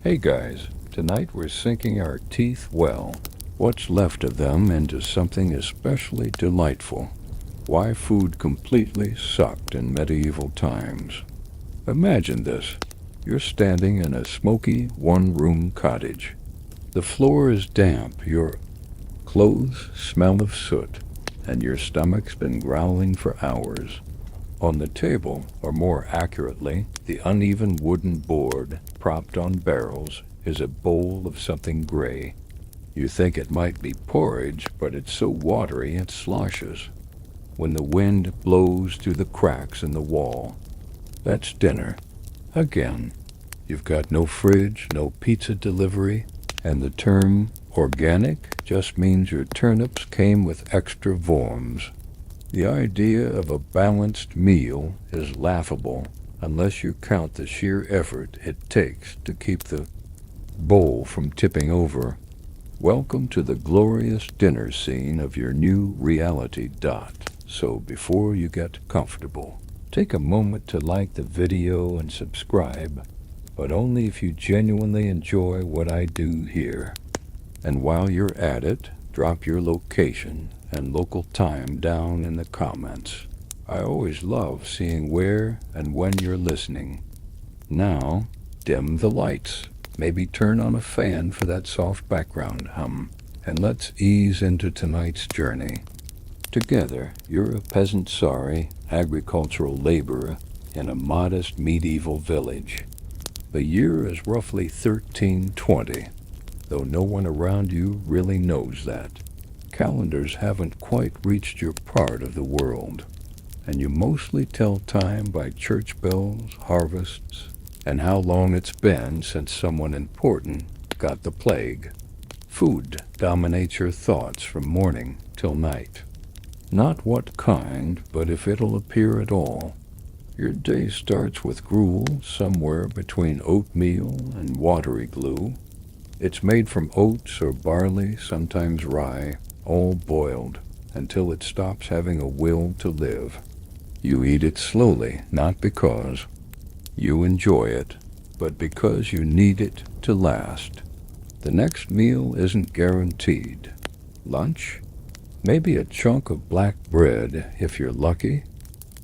Hey guys, tonight we're sinking our teeth well, what's left of them, into something especially delightful. Why food completely sucked in medieval times. Imagine this. You're standing in a smoky one-room cottage. The floor is damp, your clothes smell of soot, and your stomach's been growling for hours. On the table, or more accurately, the uneven wooden board propped on barrels, is a bowl of something gray. You think it might be porridge, but it's so watery it sloshes. When the wind blows through the cracks in the wall, that's dinner. Again, you've got no fridge, no pizza delivery, and the term organic just means your turnips came with extra worms. The idea of a balanced meal is laughable unless you count the sheer effort it takes to keep the bowl from tipping over. Welcome to the glorious dinner scene of your new reality dot. So before you get comfortable, take a moment to like the video and subscribe, but only if you genuinely enjoy what I do here. And while you're at it, drop your location and local time down in the comments. I always love seeing where and when you're listening. Now, dim the lights. Maybe turn on a fan for that soft background hum. And let's ease into tonight's journey. Together, you're a peasant sorry agricultural laborer in a modest medieval village. The year is roughly 1320, though no one around you really knows that. Calendars haven't quite reached your part of the world, and you mostly tell time by church bells, harvests, and how long it's been since someone important got the plague. Food dominates your thoughts from morning till night. Not what kind, but if it'll appear at all. Your day starts with gruel somewhere between oatmeal and watery glue. It's made from oats or barley, sometimes rye, all boiled until it stops having a will to live. You eat it slowly, not because you enjoy it, but because you need it to last. The next meal isn't guaranteed. Lunch? Maybe a chunk of black bread if you're lucky.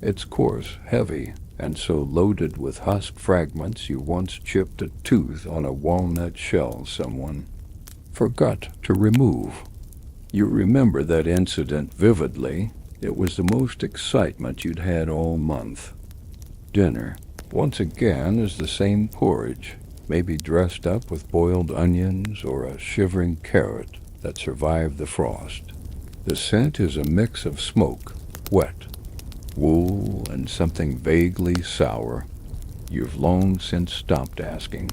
It's coarse, heavy, and so loaded with husk fragments you once chipped a tooth on a walnut shell someone forgot to remove. You remember that incident vividly. It was the most excitement you'd had all month. Dinner, once again, is the same porridge, maybe dressed up with boiled onions or a shivering carrot that survived the frost. The scent is a mix of smoke, wet, wool, and something vaguely sour. You've long since stopped asking.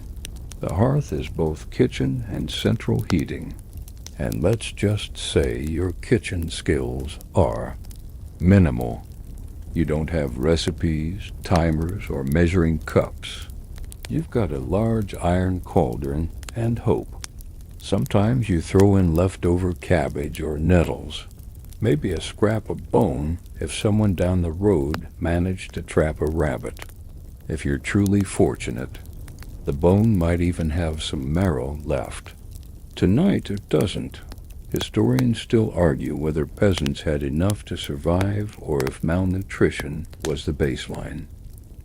The hearth is both kitchen and central heating. And let's just say your kitchen skills are minimal. You don't have recipes, timers, or measuring cups. You've got a large iron cauldron and hope. Sometimes you throw in leftover cabbage or nettles, maybe a scrap of bone if someone down the road managed to trap a rabbit. If you're truly fortunate, the bone might even have some marrow left. Tonight it doesn't. Historians still argue whether peasants had enough to survive or if malnutrition was the baseline.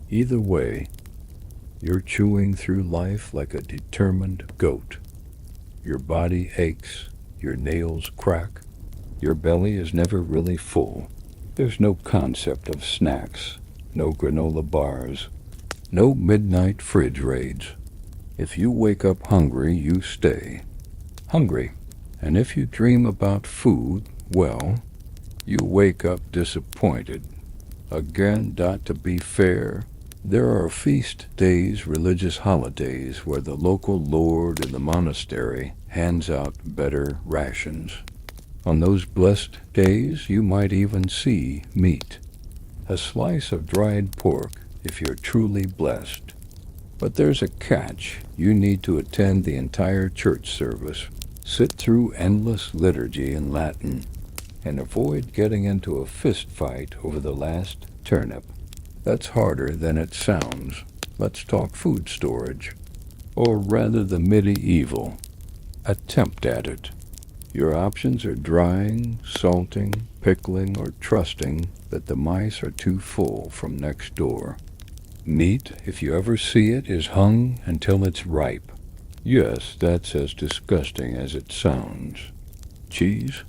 Either way, you're chewing through life like a determined goat. Your body aches, your nails crack, your belly is never really full. There's no concept of snacks, no granola bars, no midnight fridge raids. If you wake up hungry, you stay hungry. And if you dream about food, well, you wake up disappointed. Again, to be fair, there are feast days, religious holidays, where the local lord in the monastery hands out better rations. On those blessed days, you might even see meat. A slice of dried pork, if you're truly blessed. But there's a catch. You need to attend the entire church service, sit through endless liturgy in Latin, and avoid getting into a fist fight over the last turnip. That's harder than it sounds. Let's talk food storage. or rather the medieval attempt at it. Your options are drying, salting, pickling, or trusting that the mice are too full from next door. Meat, if you ever see it, is hung until it's ripe. Yes, that's as disgusting as it sounds. Cheese?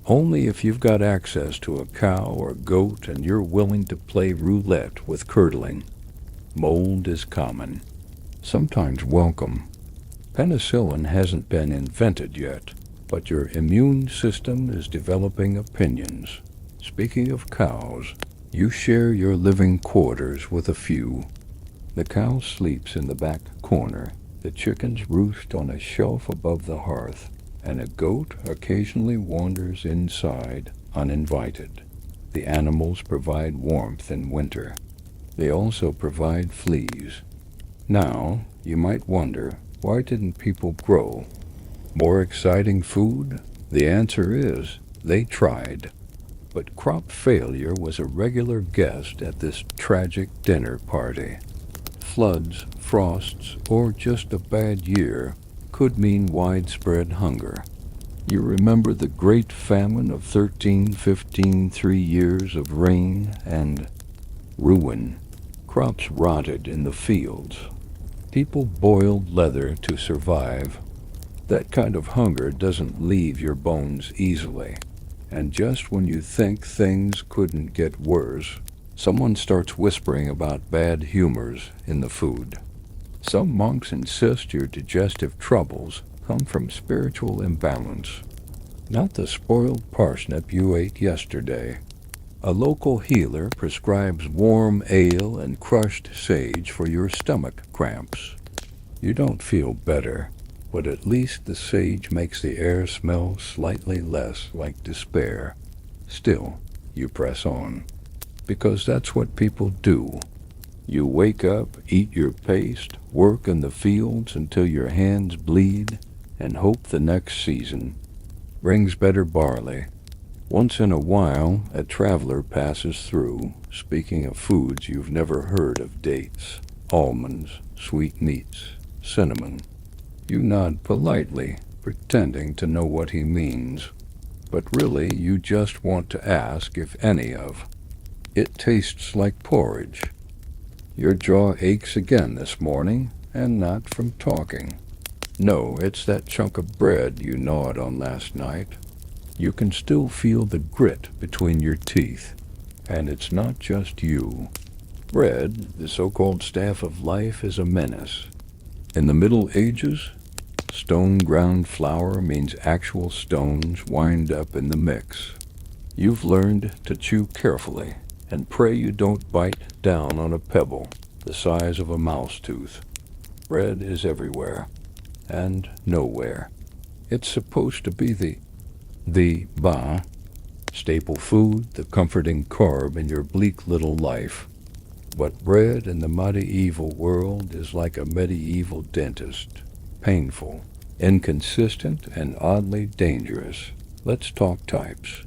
Only if you've got access to a cow or goat and you're willing to play roulette with curdling. Mold is common, sometimes welcome. Penicillin hasn't been invented yet, but your immune system is developing opinions. Speaking of cows, you share your living quarters with a few. The cow sleeps in the back corner, the chickens roost on a shelf above the hearth, and a goat occasionally wanders inside uninvited. The animals provide warmth in winter. They also provide fleas. Now, you might wonder, why didn't people grow more exciting food? The answer is, they tried. But crop failure was a regular guest at this tragic dinner party. Floods, frosts, or just a bad year could mean widespread hunger. You remember the Great Famine of 1315, 3 years of rain and ruin. Crops rotted in the fields. People boiled leather to survive. That kind of hunger doesn't leave your bones easily. And just when you think things couldn't get worse, someone starts whispering about bad humors in the food. Some monks insist your digestive troubles come from spiritual imbalance, not the spoiled parsnip you ate yesterday. A local healer prescribes warm ale and crushed sage for your stomach cramps. You don't feel better, but at least the sage makes the air smell slightly less like despair. Still, you press on, because that's what people do. You wake up, eat your paste, work in the fields until your hands bleed, and hope the next season brings better barley. Once in a while, a traveler passes through, speaking of foods you've never heard of: dates, almonds, sweetmeats, cinnamon. You nod politely, pretending to know what he means, but really you just want to ask if any of it tastes like porridge. Your jaw aches again this morning, and not from talking. No, it's that chunk of bread you gnawed on last night. You can still feel the grit between your teeth, and it's not just you. Bread, the so-called staff of life, is a menace. In the Middle Ages, stone ground flour means actual stones wind up in the mix. You've learned to chew carefully and pray you don't bite down on a pebble the size of a mouse tooth. Bread is everywhere and nowhere. It's supposed to be the staple food, the comforting carb in your bleak little life. But bread in the medieval world is like a medieval dentist. Painful, inconsistent, and oddly dangerous. Let's talk types.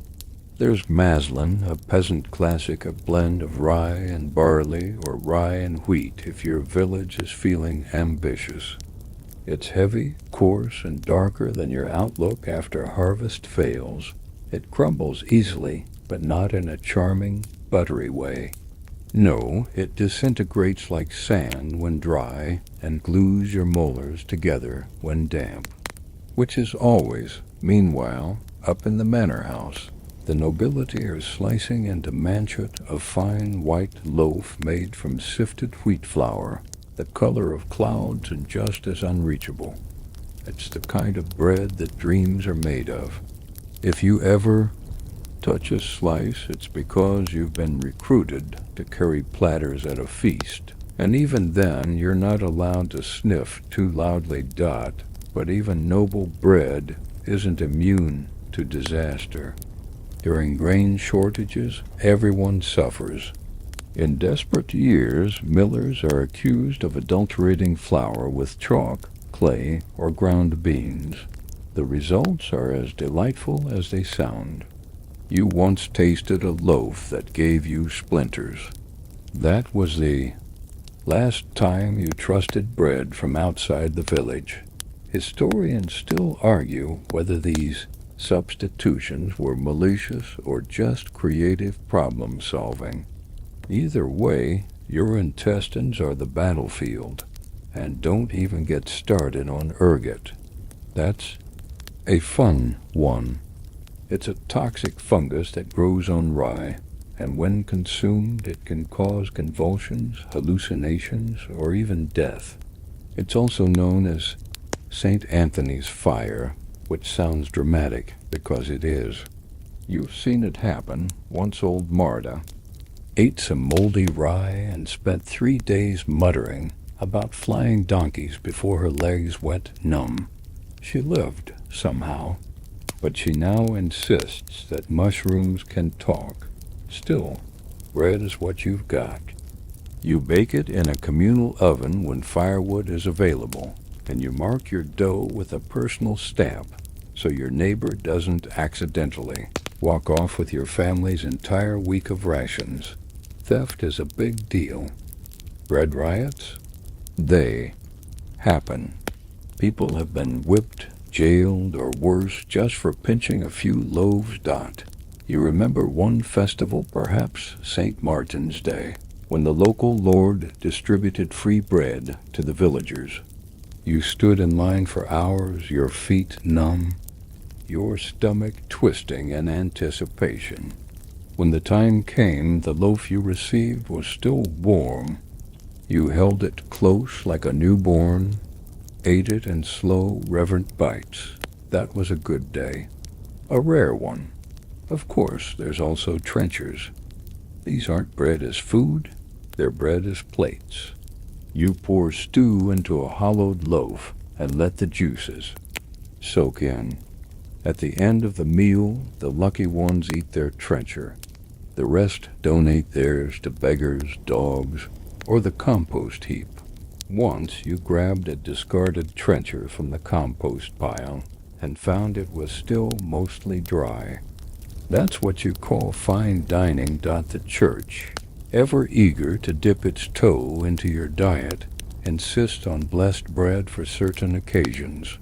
There's Maslin, a peasant classic, a blend of rye and barley, or rye and wheat if your village is feeling ambitious. It's heavy, coarse, and darker than your outlook after harvest fails. It crumbles easily, but not in a charming, buttery way. No, it disintegrates like sand when dry and glues your molars together when damp. Which is always, meanwhile, up in the manor house. The nobility are slicing into manchet of fine white loaf made from sifted wheat flour, the color of clouds and just as unreachable. It's the kind of bread that dreams are made of. If you ever touch a slice, it's because you've been recruited to carry platters at a feast. And even then, you're not allowed to sniff too loudly. But even noble bread isn't immune to disaster. During grain shortages, everyone suffers. In desperate years, millers are accused of adulterating flour with chalk, clay, or ground beans. The results are as delightful as they sound. You once tasted a loaf that gave you splinters. That was the Last time you trusted bread from outside the village. Historians still argue whether these substitutions were malicious or just creative problem solving. Either way, your intestines are the battlefield. And don't even get started on ergot. That's a fun one. It's a toxic fungus that grows on rye, and when consumed it can cause convulsions, hallucinations, or even death. It's also known as St. Anthony's fire, which sounds dramatic because it is. You've seen it happen. Once old Marta ate some moldy rye and spent 3 days muttering about flying donkeys before her legs went numb. She lived, somehow, but she now insists that mushrooms can talk. Still, bread is what you've got. You bake it in a communal oven when firewood is available, and you mark your dough with a personal stamp so your neighbor doesn't accidentally walk off with your family's entire week of rations. Theft is a big deal. Bread riots? They happen. People have been whipped, jailed, or worse just for pinching a few loaves. You remember one festival, perhaps St. Martin's Day, when the local lord distributed free bread to the villagers. You stood in line for hours, your feet numb, your stomach twisting in anticipation. When the time came, the loaf you received was still warm. You held it close like a newborn, ate it in slow, reverent bites. That was a good day. A rare one. Of course, there's also trenchers. These aren't bred as food, they're bred as plates. You pour stew into a hollowed loaf and let the juices soak in. At the end of the meal, the lucky ones eat their trencher. The rest donate theirs to beggars, dogs, or the compost heap. Once you grabbed a discarded trencher from the compost pile and found it was still mostly dry. That's what you call fine dining. The church, ever eager to dip its toe into your diet, insists on blessed bread for certain occasions.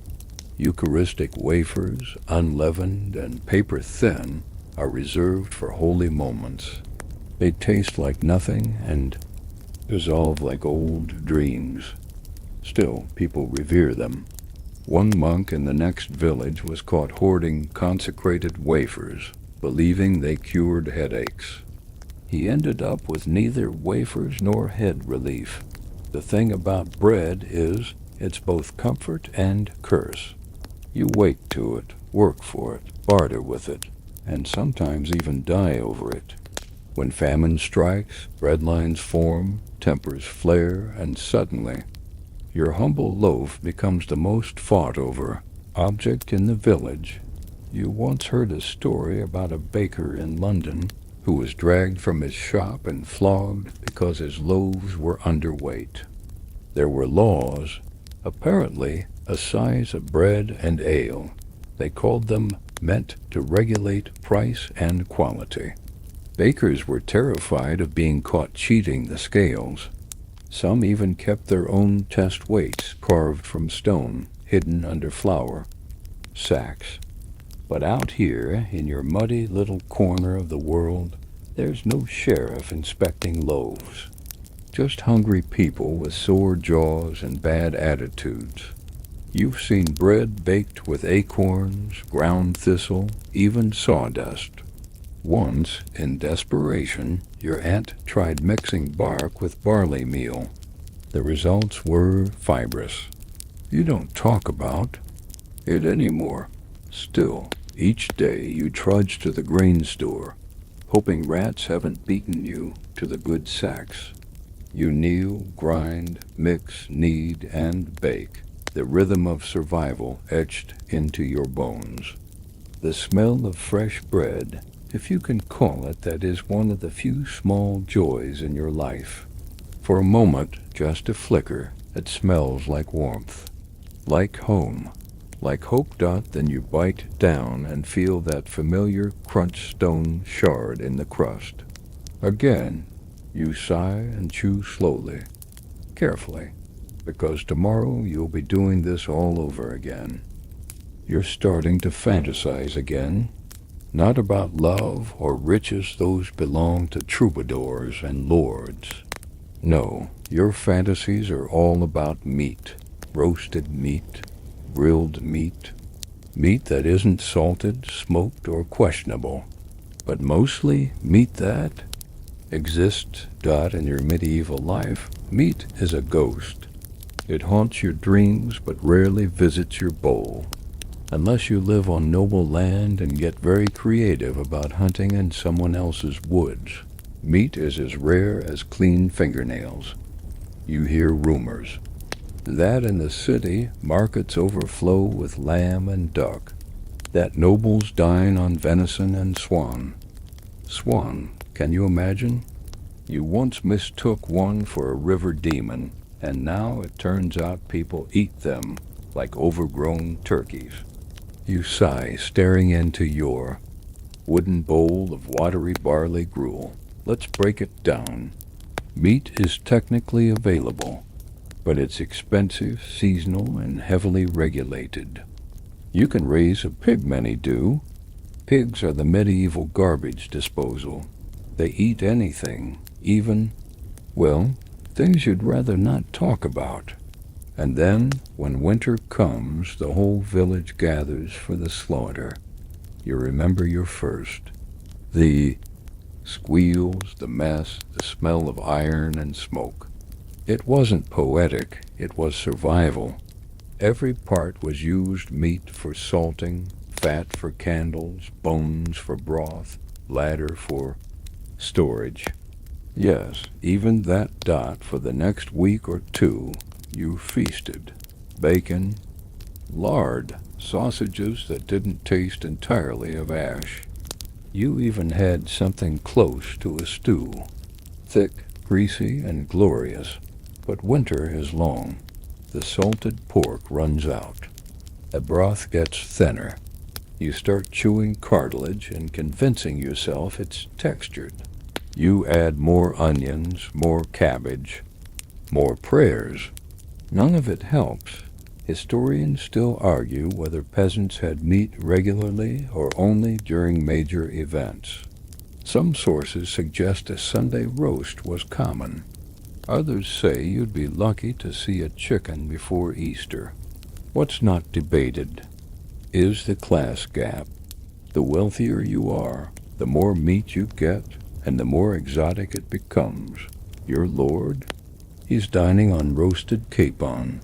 Eucharistic wafers, unleavened and paper thin, are reserved for holy moments. They taste like nothing and dissolve like old dreams. Still, people revere them. One monk in the next village was caught hoarding consecrated wafers, believing they cured headaches. He ended up with neither wafers nor head relief. The thing about bread is it's both comfort and curse. You wake to it, work for it, barter with it, and sometimes even die over it. When famine strikes, bread lines form, tempers flare, and suddenly, your humble loaf becomes the most fought over object in the village. You once heard a story about a baker in London who was dragged from his shop and flogged because his loaves were underweight. There were laws, apparently a size of bread and ale. They called them meant to regulate price and quality. Bakers were terrified of being caught cheating the scales. Some even kept their own test weights carved from stone, hidden under flour sacks. But out here, in your muddy little corner of the world, there's no sheriff inspecting loaves. Just hungry people with sore jaws and bad attitudes. You've seen bread baked with acorns, ground thistle, even sawdust. Once, in desperation, your aunt tried mixing bark with barley meal. The results were fibrous. You don't talk about it anymore. Still, each day you trudge to the grain store, hoping rats haven't beaten you to the good sacks. You kneel, grind, mix, knead, and bake, the rhythm of survival etched into your bones. The smell of fresh bread, if you can call it that, is one of the few small joys in your life. For a moment, just a flicker, it smells like warmth, like home, like hope. Then you bite down and feel that familiar crunch stone shard in the crust. Again, you sigh and chew slowly. carefully, because tomorrow you'll be doing this all over again. You're starting to fantasize again, not about love or riches, those belong to troubadours and lords. No, your fantasies are all about meat, roasted meat, grilled meat, meat that isn't salted, smoked, or questionable, but mostly meat that exists. In your medieval life, meat is a ghost. It haunts your dreams but rarely visits your bowl. Unless you live on noble land and get very creative about hunting in someone else's woods, meat is as rare as clean fingernails. You hear rumors that in the city markets overflow with lamb and duck, that nobles dine on venison and swan. Swan, can you imagine? You once mistook one for a river demon, and now it turns out people eat them like overgrown turkeys. You sigh, staring into your wooden bowl of watery barley gruel. Let's break it down. Meat is technically available, but it's expensive, seasonal, and heavily regulated. You can raise a pig, many do. Pigs are the medieval garbage disposal. They eat anything, even, well, things you'd rather not talk about. And then, when winter comes, the whole village gathers for the slaughter. You remember your first. The squeals, the mess, the smell of iron and smoke. It wasn't poetic, it was survival. Every part was used: meat for salting, fat for candles, bones for broth, ladder for storage. Yes, even that dot for the next week or two. You feasted. Bacon, lard, sausages that didn't taste entirely of ash. You even had something close to a stew. Thick, greasy, and glorious. But winter is long. The salted pork runs out. The broth gets thinner. You start chewing cartilage and convincing yourself it's textured. You add more onions, more cabbage, more prayers. None of it helps. Historians still argue whether peasants had meat regularly or only during major events. Some sources suggest a Sunday roast was common. Others say you'd be lucky to see a chicken before Easter. What's not debated is the class gap. The wealthier you are, the more meat you get, and the more exotic it becomes. Your lord? He's dining on roasted capon,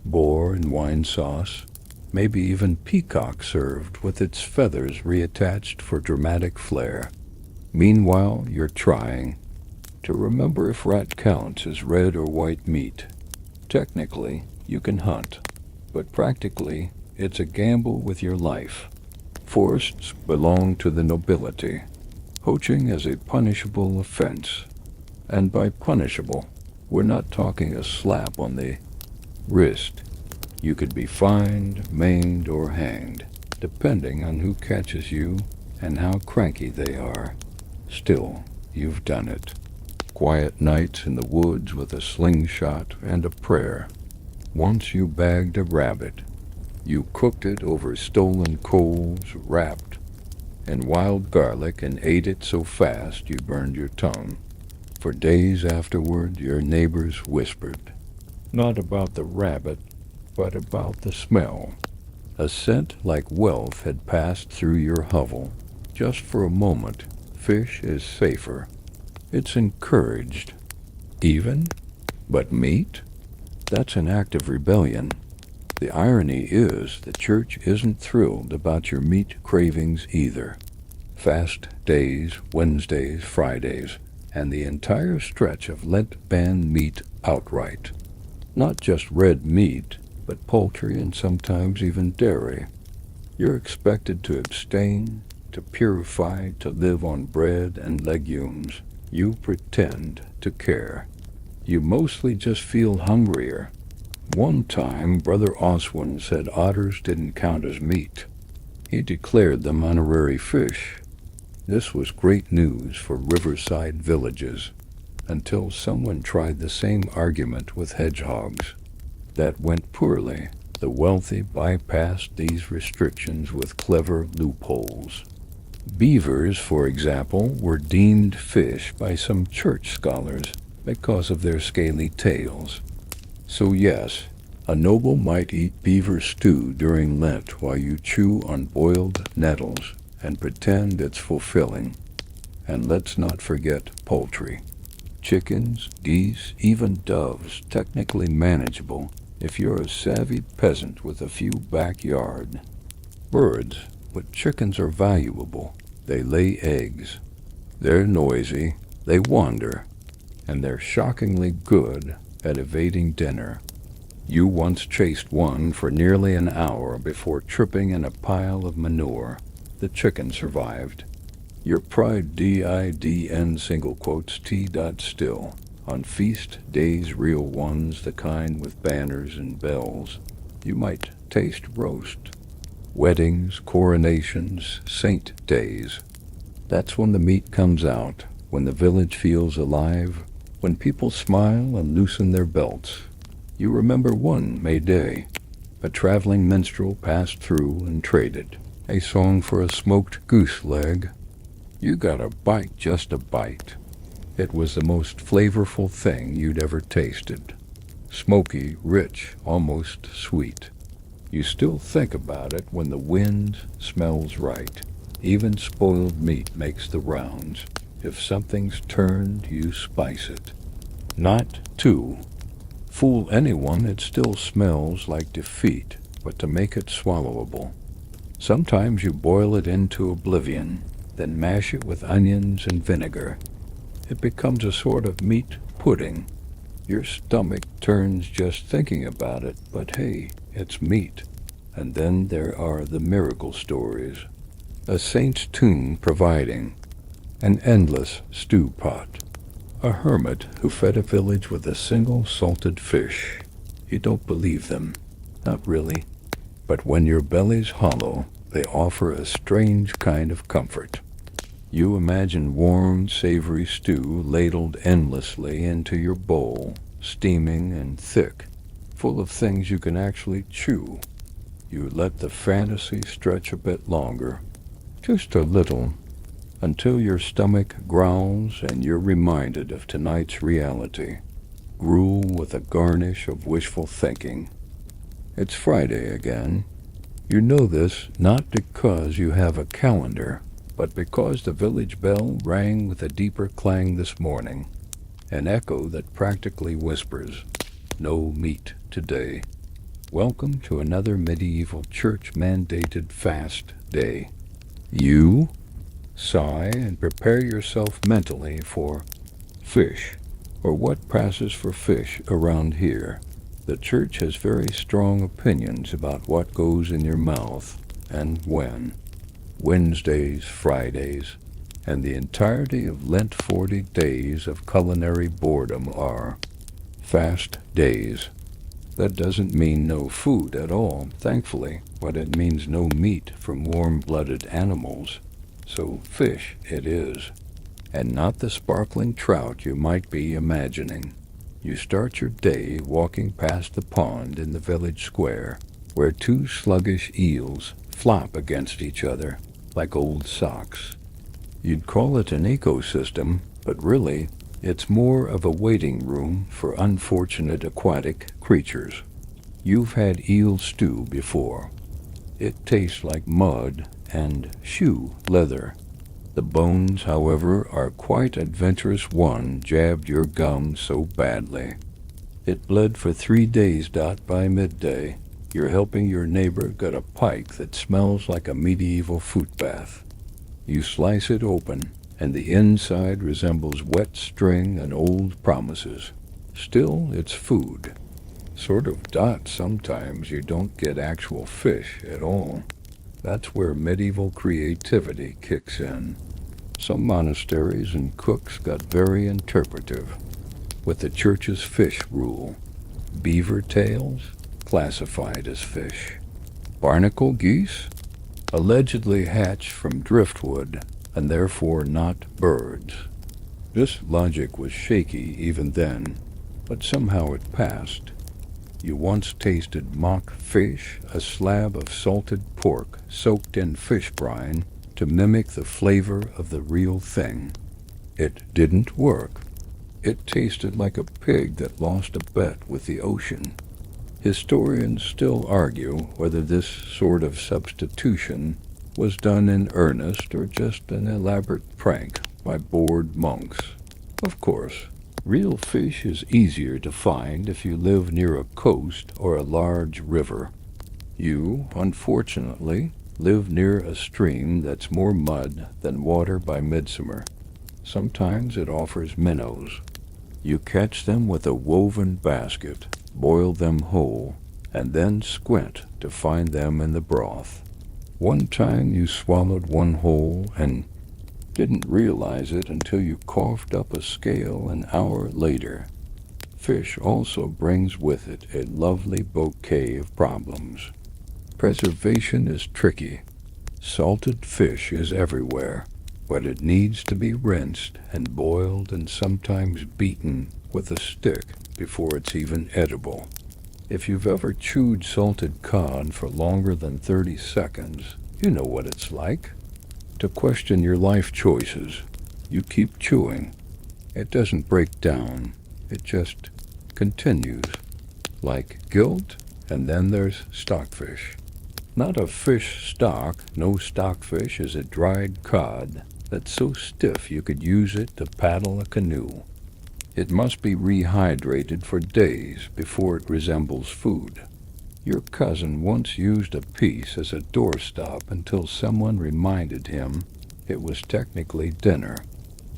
boar and wine sauce, maybe even peacock served with its feathers reattached for dramatic flair. Meanwhile, you're trying to remember if rat counts as red or white meat. Technically, you can hunt, but practically, it's a gamble with your life. Forests belong to the nobility. Poaching is a punishable offense. And by punishable, we're not talking a slap on the wrist. You could be fined, maimed, or hanged, depending on who catches you and how cranky they are. Still, you've done it. Quiet nights in the woods with a slingshot and a prayer. Once you bagged a rabbit. You cooked it over stolen coals, wrapped in wild garlic, and ate it so fast you burned your tongue. For days afterward, your neighbors whispered, not about the rabbit, but about the smell. A scent like wealth had passed through your hovel. Just for a moment, fish is safer. It's encouraged. Even? But meat? That's an act of rebellion. The irony is the church isn't thrilled about your meat cravings either. Fast days, Wednesdays, Fridays, and the entire stretch of Lent ban meat outright. Not just red meat, but poultry and sometimes even dairy. You're expected to abstain, to purify, to live on bread and legumes. You pretend to care. You mostly just feel hungrier. One time, Brother Oswin said otters didn't count as meat. He declared them honorary fish. This was great news for riverside villages. until someone tried the same argument with hedgehogs. That went poorly. The wealthy bypassed these restrictions with clever loopholes. Beavers, for example, were deemed fish by some church scholars because of their scaly tails. So yes, a noble might eat beaver stew during Lent while you chew on boiled nettles and pretend it's fulfilling. And let's not forget poultry. Chickens, geese, even doves, technically manageable if you're a savvy peasant with a few backyard. Birds, but chickens are valuable. They lay eggs. They're noisy, they wander, and they're shockingly good at evading dinner. You once chased one for nearly an hour before tripping in a pile of manure. The chicken survived. Your pride didn single quotes t dot still. On feast days, real ones, the kind with banners and bells, you might taste roast. Weddings, coronations, saint days. That's when the meat comes out, when the village feels alive, when people smile and loosen their belts. You remember one May Day. A traveling minstrel passed through and traded a song for a smoked goose leg. You got a bite, just a bite. It was the most flavorful thing you'd ever tasted. Smoky, rich, almost sweet. You still think about it when the wind smells right. Even spoiled meat makes the rounds. If something's turned, you spice it. Not too. Fool anyone, it still smells like defeat, but to make it swallowable. Sometimes you boil it into oblivion, then mash it with onions and vinegar. It becomes a sort of meat pudding. Your stomach turns just thinking about it, but hey, it's meat. And then there are the miracle stories. A saint's tomb providing an endless stew pot. A hermit who fed a village with a single salted fish. You don't believe them. Not really. But when your belly's hollow, they offer a strange kind of comfort. You imagine warm, savory stew ladled endlessly into your bowl, steaming and thick, full of things you can actually chew. You let the fantasy stretch a bit longer, just a little, until your stomach growls and you're reminded of tonight's reality. Gruel with a garnish of wishful thinking. It's Friday again. You know this not because you have a calendar, but because the village bell rang with a deeper clang this morning, an echo that practically whispers, "No meat today." Welcome to another medieval church-mandated fast day. You sigh and prepare yourself mentally for fish, or what passes for fish around here. The church has very strong opinions about what goes in your mouth and when. Wednesdays, Fridays, and the entirety of Lent 40 days of culinary boredom are fast days. That doesn't mean no food at all, thankfully, but it means no meat from warm-blooded animals. So fish it is, and not the sparkling trout you might be imagining. You start your day walking past the pond in the village square, where two sluggish eels flop against each other like old socks. You'd call it an ecosystem, but really, it's more of a waiting room for unfortunate aquatic creatures. You've had eel stew before. It tastes like mud and shoe leather. The bones, however, are quite adventurous. One jabbed your gum so badly. It bled for 3 days. By midday, you're helping your neighbor get a pike that smells like a medieval foot bath. You slice it open, and the inside resembles wet string and old promises. Still, it's food. Sort of sometimes you don't get actual fish at all. That's where medieval creativity kicks in. Some monasteries and cooks got very interpretive with the church's fish rule. Beaver tails, classified as fish. Barnacle geese, allegedly hatched from driftwood and therefore not birds. This logic was shaky even then, but somehow it passed. You once tasted mock fish, a slab of salted pork soaked in fish brine to mimic the flavor of the real thing. It didn't work. It tasted like a pig that lost a bet with the ocean. Historians still argue whether this sort of substitution was done in earnest or just an elaborate prank by bored monks. Of course, real fish is easier to find if you live near a coast or a large river. You, unfortunately, live near a stream that's more mud than water by midsummer. Sometimes it offers minnows. You catch them with a woven basket, boil them whole, and then squint to find them in the broth. One time you swallowed one whole and didn't realize it until you coughed up a scale an hour later. Fish also brings with it a lovely bouquet of problems. Preservation is tricky. Salted fish is everywhere, but it needs to be rinsed and boiled and sometimes beaten with a stick before it's even edible. If you've ever chewed salted cod for longer than 30 seconds, you know what it's like. To question your life choices, you keep chewing. It doesn't break down, it just continues. Like guilt, and then there's stockfish. Not a fish stock, no stockfish is a dried cod that's so stiff you could use it to paddle a canoe. It must be rehydrated for days before it resembles food. Your cousin once used a piece as a doorstop until someone reminded him it was technically dinner.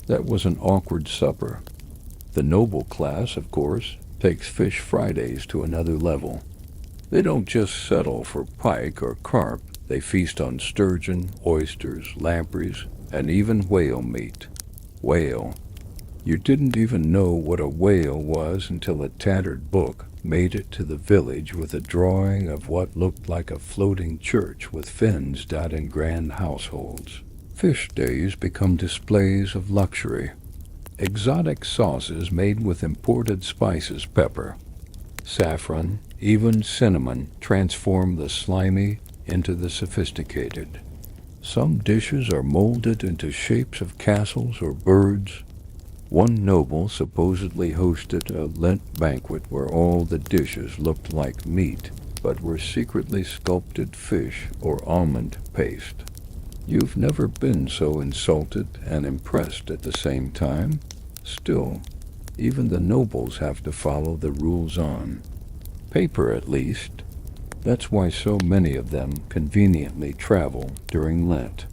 That was an awkward supper. The noble class, of course, takes Fish Fridays to another level. They don't just settle for pike or carp. They feast on sturgeon, oysters, lampreys, and even whale meat. Whale. You didn't even know what a whale was until a tattered book made it to the village with a drawing of what looked like a floating church with fins dotting grand households. Fish days become displays of luxury. Exotic sauces made with imported spices, pepper, saffron, even cinnamon transform the slimy into the sophisticated. Some dishes are molded into shapes of castles or birds. One noble supposedly hosted a Lent banquet where all the dishes looked like meat, but were secretly sculpted fish or almond paste. You've never been so insulted and impressed at the same time. Still, even the nobles have to follow the rules on paper, at least. That's why so many of them conveniently travel during Lent.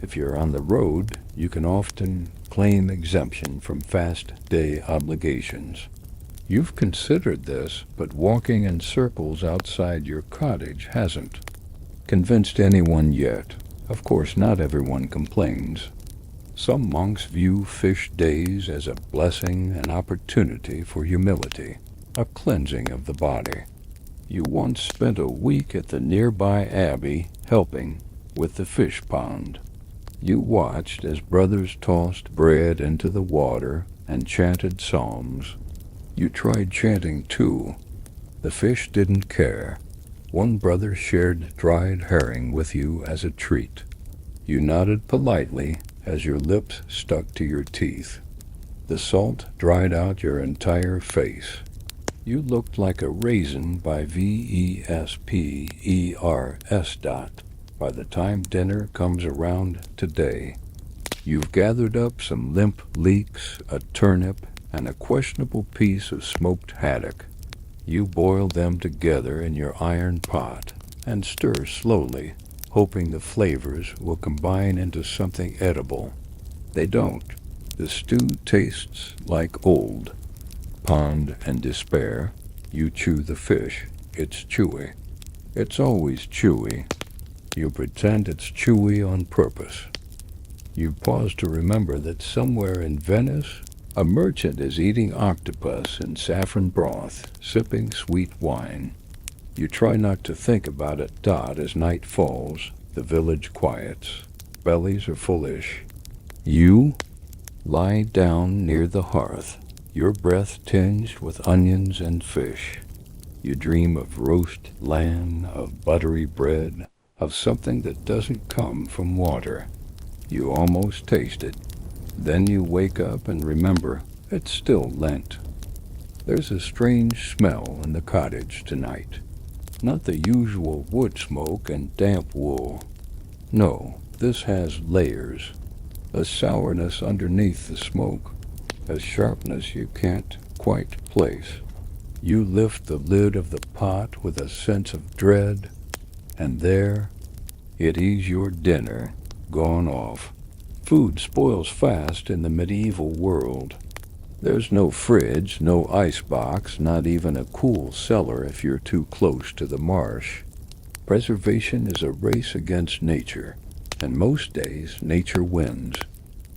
If you're on the road, you can often claim exemption from fast day obligations. You've considered this, but walking in circles outside your cottage hasn't convinced anyone yet. Of course, not everyone complains. Some monks view fish days as a blessing, an opportunity for humility, a cleansing of the body. You once spent a week at the nearby abbey helping with the fish pond. You watched as brothers tossed bread into the water and chanted psalms. You tried chanting too. The fish didn't care. One brother shared dried herring with you as a treat. You nodded politely as your lips stuck to your teeth. The salt dried out your entire face. You looked like a raisin by VESPERS. By the time dinner comes around today, you've gathered up some limp leeks, a turnip, and a questionable piece of smoked haddock. You boil them together in your iron pot and stir slowly, hoping the flavors will combine into something edible. They don't. The stew tastes like old pond and despair. You chew the fish. It's chewy. It's always chewy. You pretend it's chewy on purpose. You pause to remember that somewhere in Venice, a merchant is eating octopus in saffron broth, sipping sweet wine. You try not to think about it. As night falls, the village quiets. Bellies are fullish. You Lie down near the hearth, your breath tinged with onions and fish. You dream of roast lamb, of buttery bread, of something that doesn't come from water. You almost taste it. Then you wake up and remember it's still Lent. There's a strange smell in the cottage tonight. Not the usual wood smoke and damp wool. No, this has layers. A sourness underneath the smoke. A sharpness you can't quite place. You lift the lid of the pot with a sense of dread, and there it is, your dinner, gone off. Food spoils fast in the medieval world. There's no fridge, no icebox, not even a cool cellar if you're too close to the marsh. Preservation is a race against nature, and most days nature wins.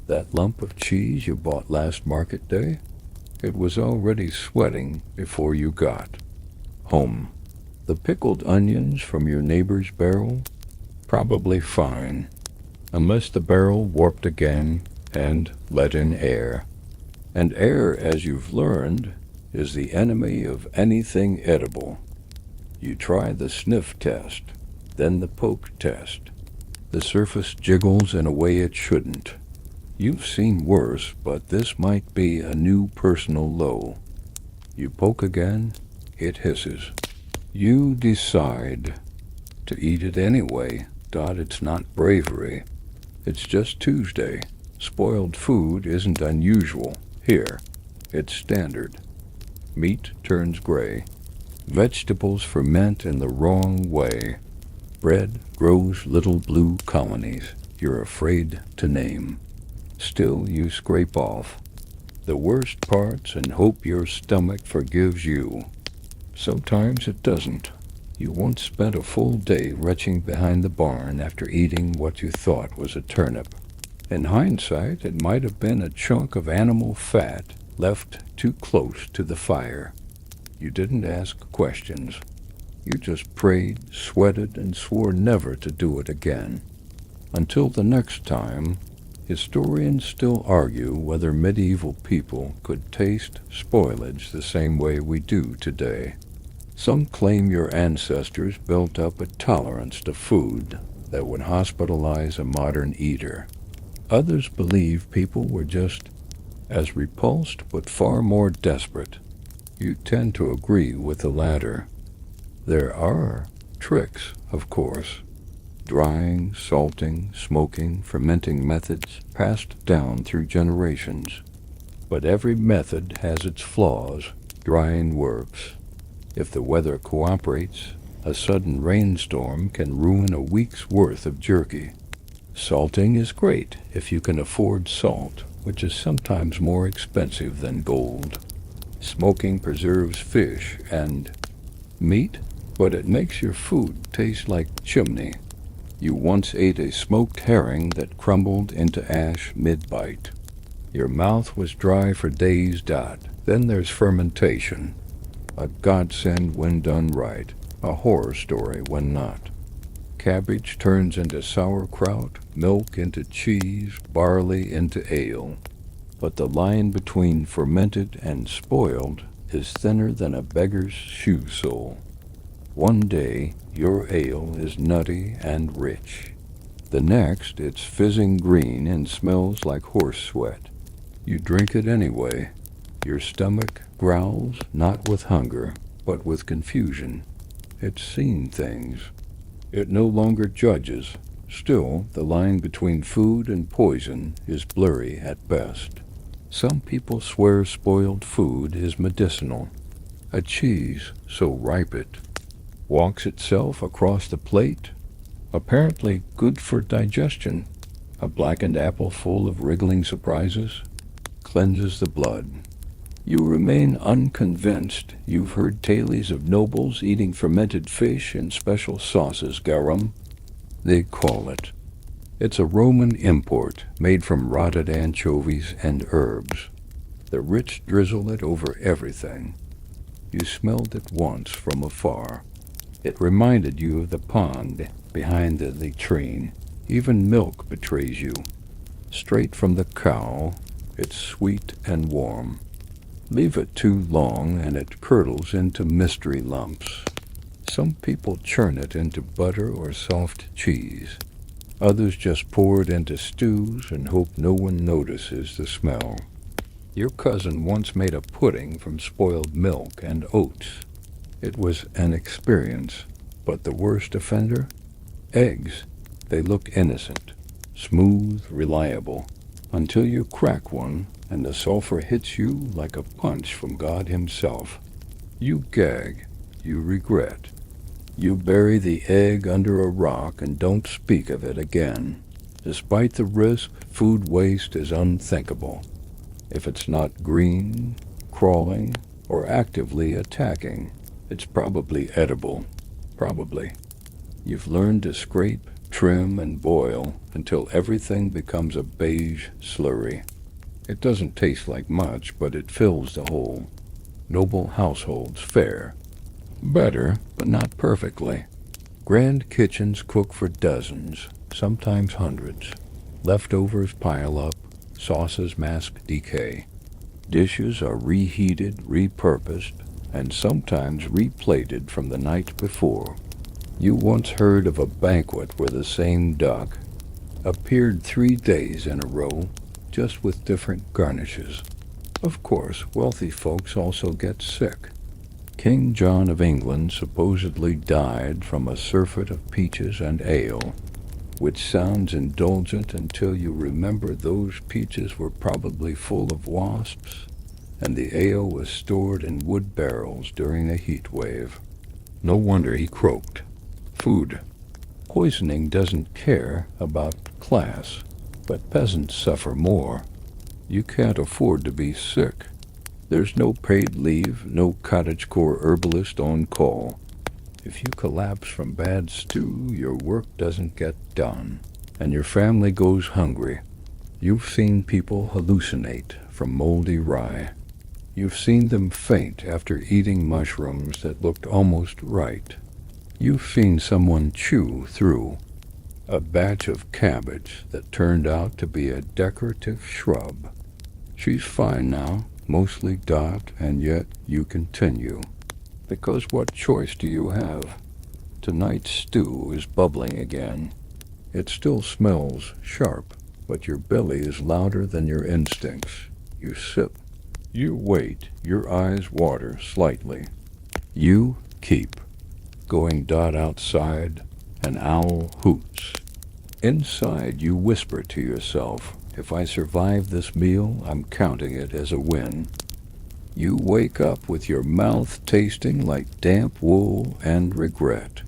That lump of cheese you bought last market day, it was already sweating before you got home. The pickled onions from your neighbor's barrel, probably fine, unless the barrel warped again and let in air. And air, as you've learned, is the enemy of anything edible. You try the sniff test, then the poke test. The surface jiggles in a way it shouldn't. You've seen worse, but this might be a new personal low. You poke again, it hisses. You decide to eat it anyway. It's not bravery. It's just Tuesday. Spoiled food isn't unusual. Here, it's standard. Meat turns gray. Vegetables ferment in the wrong way. Bread grows little blue colonies you're afraid to name. Still, you scrape off the worst parts and hope your stomach forgives you. Sometimes it doesn't. You once spent a full day retching behind the barn after eating what you thought was a turnip. In hindsight, it might have been a chunk of animal fat left too close to the fire. You didn't ask questions. You just prayed, sweated, and swore never to do it again. Until the next time, historians still argue whether medieval people could taste spoilage the same way we do today. Some claim your ancestors built up a tolerance to food that would hospitalize a modern eater. Others believe people were just as repulsed but far more desperate. You tend to agree with the latter. There are tricks, of course. Drying, salting, smoking, fermenting methods passed down through generations. But every method has its flaws. Drying works. If the weather cooperates, a sudden rainstorm can ruin a week's worth of jerky. Salting is great if you can afford salt, which is sometimes more expensive than gold. Smoking preserves fish and meat, but it makes your food taste like chimney. You once ate a smoked herring that crumbled into ash mid-bite. Your mouth was dry for days. Then there's fermentation. A godsend when done right, a horror story when not. Cabbage turns into sauerkraut, milk into cheese, barley into ale. But the line between fermented and spoiled is thinner than a beggar's shoe sole. One day, your ale is nutty and rich. The next, it's fizzing green and smells like horse sweat. You drink it anyway. Your stomach growls, not with hunger, but with confusion. It's seen things. It no longer judges. Still, the line between food and poison is blurry at best. Some people swear spoiled food is medicinal. A cheese, so ripe it walks itself across the plate, apparently good for digestion. A blackened apple full of wriggling surprises cleanses the blood. You remain unconvinced. You've heard tales of nobles eating fermented fish in special sauces, garum, they call it. It's a Roman import made from rotted anchovies and herbs. The rich drizzle it over everything. You smelled it once from afar. It reminded you of the pond behind the latrine. Even milk betrays you. Straight from the cow, It's sweet and warm. Leave it too long and it curdles into mystery lumps. Some people churn it into butter or soft cheese. Others just pour it into stews and hope no one notices the smell. Your cousin once made a pudding from spoiled milk and oats. It was an experience, but the worst offender? Eggs. They look innocent, smooth, reliable, until you crack one and the sulfur hits you like a punch from God himself. You gag, you regret. You bury the egg under a rock and don't speak of it again. Despite the risk, food waste is unthinkable. If it's not green, crawling, or actively attacking, it's probably edible. Probably. You've learned to scrape, trim, and boil until everything becomes a beige slurry. It doesn't taste like much, but it fills the hole. Noble households fare. Better, but not perfectly. Grand kitchens cook for dozens, sometimes hundreds. Leftovers pile up, sauces mask decay. Dishes are reheated, repurposed, and sometimes replated from the night before. You once heard of a banquet where the same duck appeared 3 days in a row, just with different garnishes. Of course, wealthy folks also get sick. King John of England supposedly died from a surfeit of peaches and ale, which sounds indulgent until you remember those peaches were probably full of wasps, and the ale was stored in wood barrels during a heat wave. No wonder he croaked. Food. Poisoning doesn't care about class, but peasants suffer more. You can't afford to be sick. There's no paid leave, no cottagecore herbalist on call. If you collapse from bad stew, your work doesn't get done, and your family goes hungry. You've seen people hallucinate from moldy rye. You've seen them faint after eating mushrooms that looked almost right. You've seen someone chew through a batch of cabbage that turned out to be a decorative shrub. She's fine now, mostly dot, and yet you continue. Because what choice do you have? Tonight's stew is bubbling again. It still smells sharp, but your belly is louder than your instincts. You sip. You wait. Your eyes water slightly. You keep. Going dot outside, an owl hoots. Inside, you whisper to yourself, if I survive this meal, I'm counting it as a win. You wake up with your mouth tasting like damp wool and regret.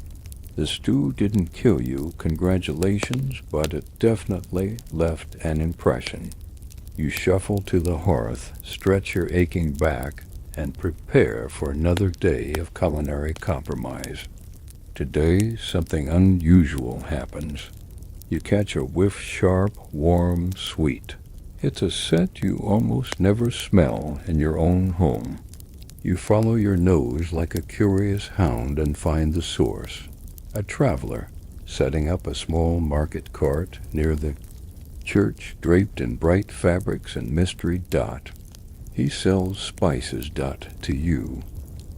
The stew didn't kill you, congratulations, but it definitely left an impression. You shuffle to the hearth, stretch your aching back, and prepare for another day of culinary compromise. Today, something unusual happens. You catch a whiff sharp, warm, sweet. It's a scent you almost never smell in your own home. You follow your nose like a curious hound and find the source. A traveler, setting up a small market cart near the church draped in bright fabrics and mystery dot. He sells spices dot to you.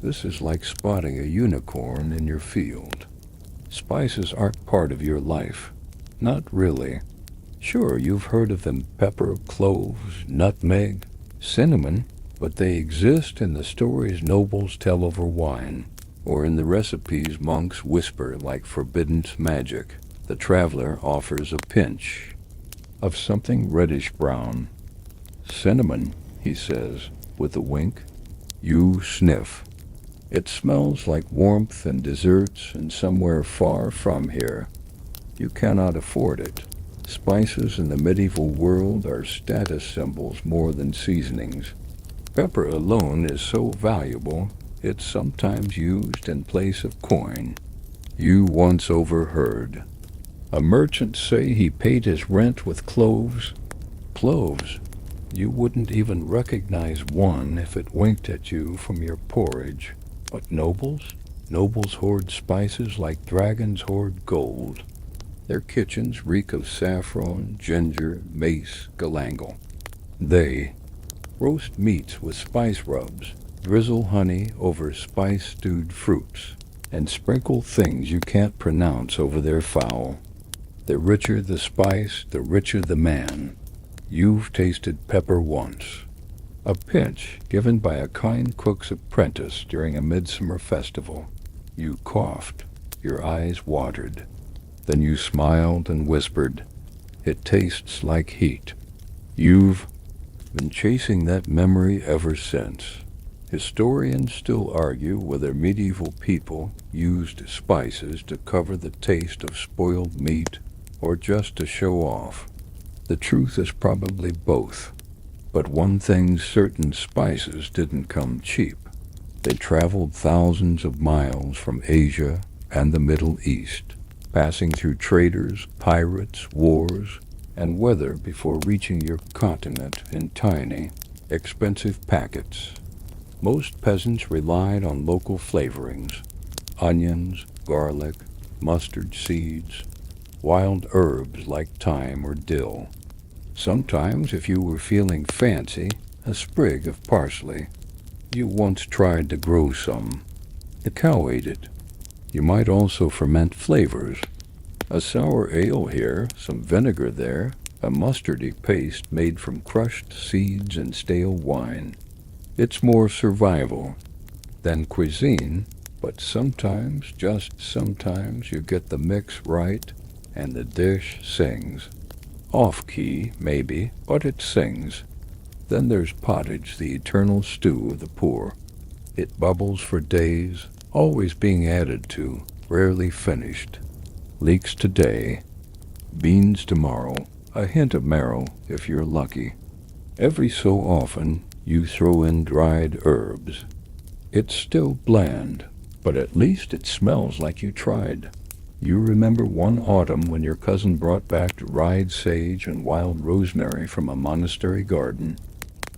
This is like spotting a unicorn in your field. Spices aren't part of your life. Not really. Sure, you've heard of them: pepper, cloves, nutmeg, cinnamon, but they exist in the stories nobles tell over wine, or in the recipes monks whisper like forbidden magic. The traveler offers a pinch of something reddish-brown. Cinnamon, he says, with a wink. You sniff. It smells like warmth and desserts and somewhere far from here. You cannot afford it. Spices in the medieval world are status symbols more than seasonings. Pepper alone is so valuable, it's sometimes used in place of coin. You once overheard a merchant say he paid his rent with cloves. Cloves. You wouldn't even recognize one if it winked at you from your porridge. But nobles? Nobles hoard spices like dragons hoard gold. Their kitchens reek of saffron, ginger, mace, galangal. They roast meats with spice rubs, drizzle honey over spice-stewed fruits, and sprinkle things you can't pronounce over their fowl. The richer the spice, the richer the man. You've tasted pepper once. A pinch given by a kind cook's apprentice during a midsummer festival. You coughed, your eyes watered. Then you smiled and whispered, "It tastes like heat." You've been chasing that memory ever since. Historians still argue whether medieval people used spices to cover the taste of spoiled meat or just to show off. The truth is probably both. But one thing's certain, spices didn't come cheap. They traveled thousands of miles from Asia and the Middle East, passing through traders, pirates, wars, and weather before reaching your continent in tiny, expensive packets. Most peasants relied on local flavorings: onions, garlic, mustard seeds, wild herbs like thyme or dill. Sometimes, if you were feeling fancy, a sprig of parsley. You once tried to grow some. The cow ate it. You might also ferment flavors. A sour ale here, some vinegar there, a mustardy paste made from crushed seeds and stale wine. It's more survival than cuisine, but sometimes, just sometimes, you get the mix right and the dish sings. Off-key, maybe, but it sings. Then there's pottage, the eternal stew of the poor. It bubbles for days, always being added to, rarely finished. Leeks today, beans tomorrow, a hint of marrow if you're lucky. Every so often, you throw in dried herbs. It's still bland, but at least it smells like you tried. You remember one autumn when your cousin brought back dried sage and wild rosemary from a monastery garden.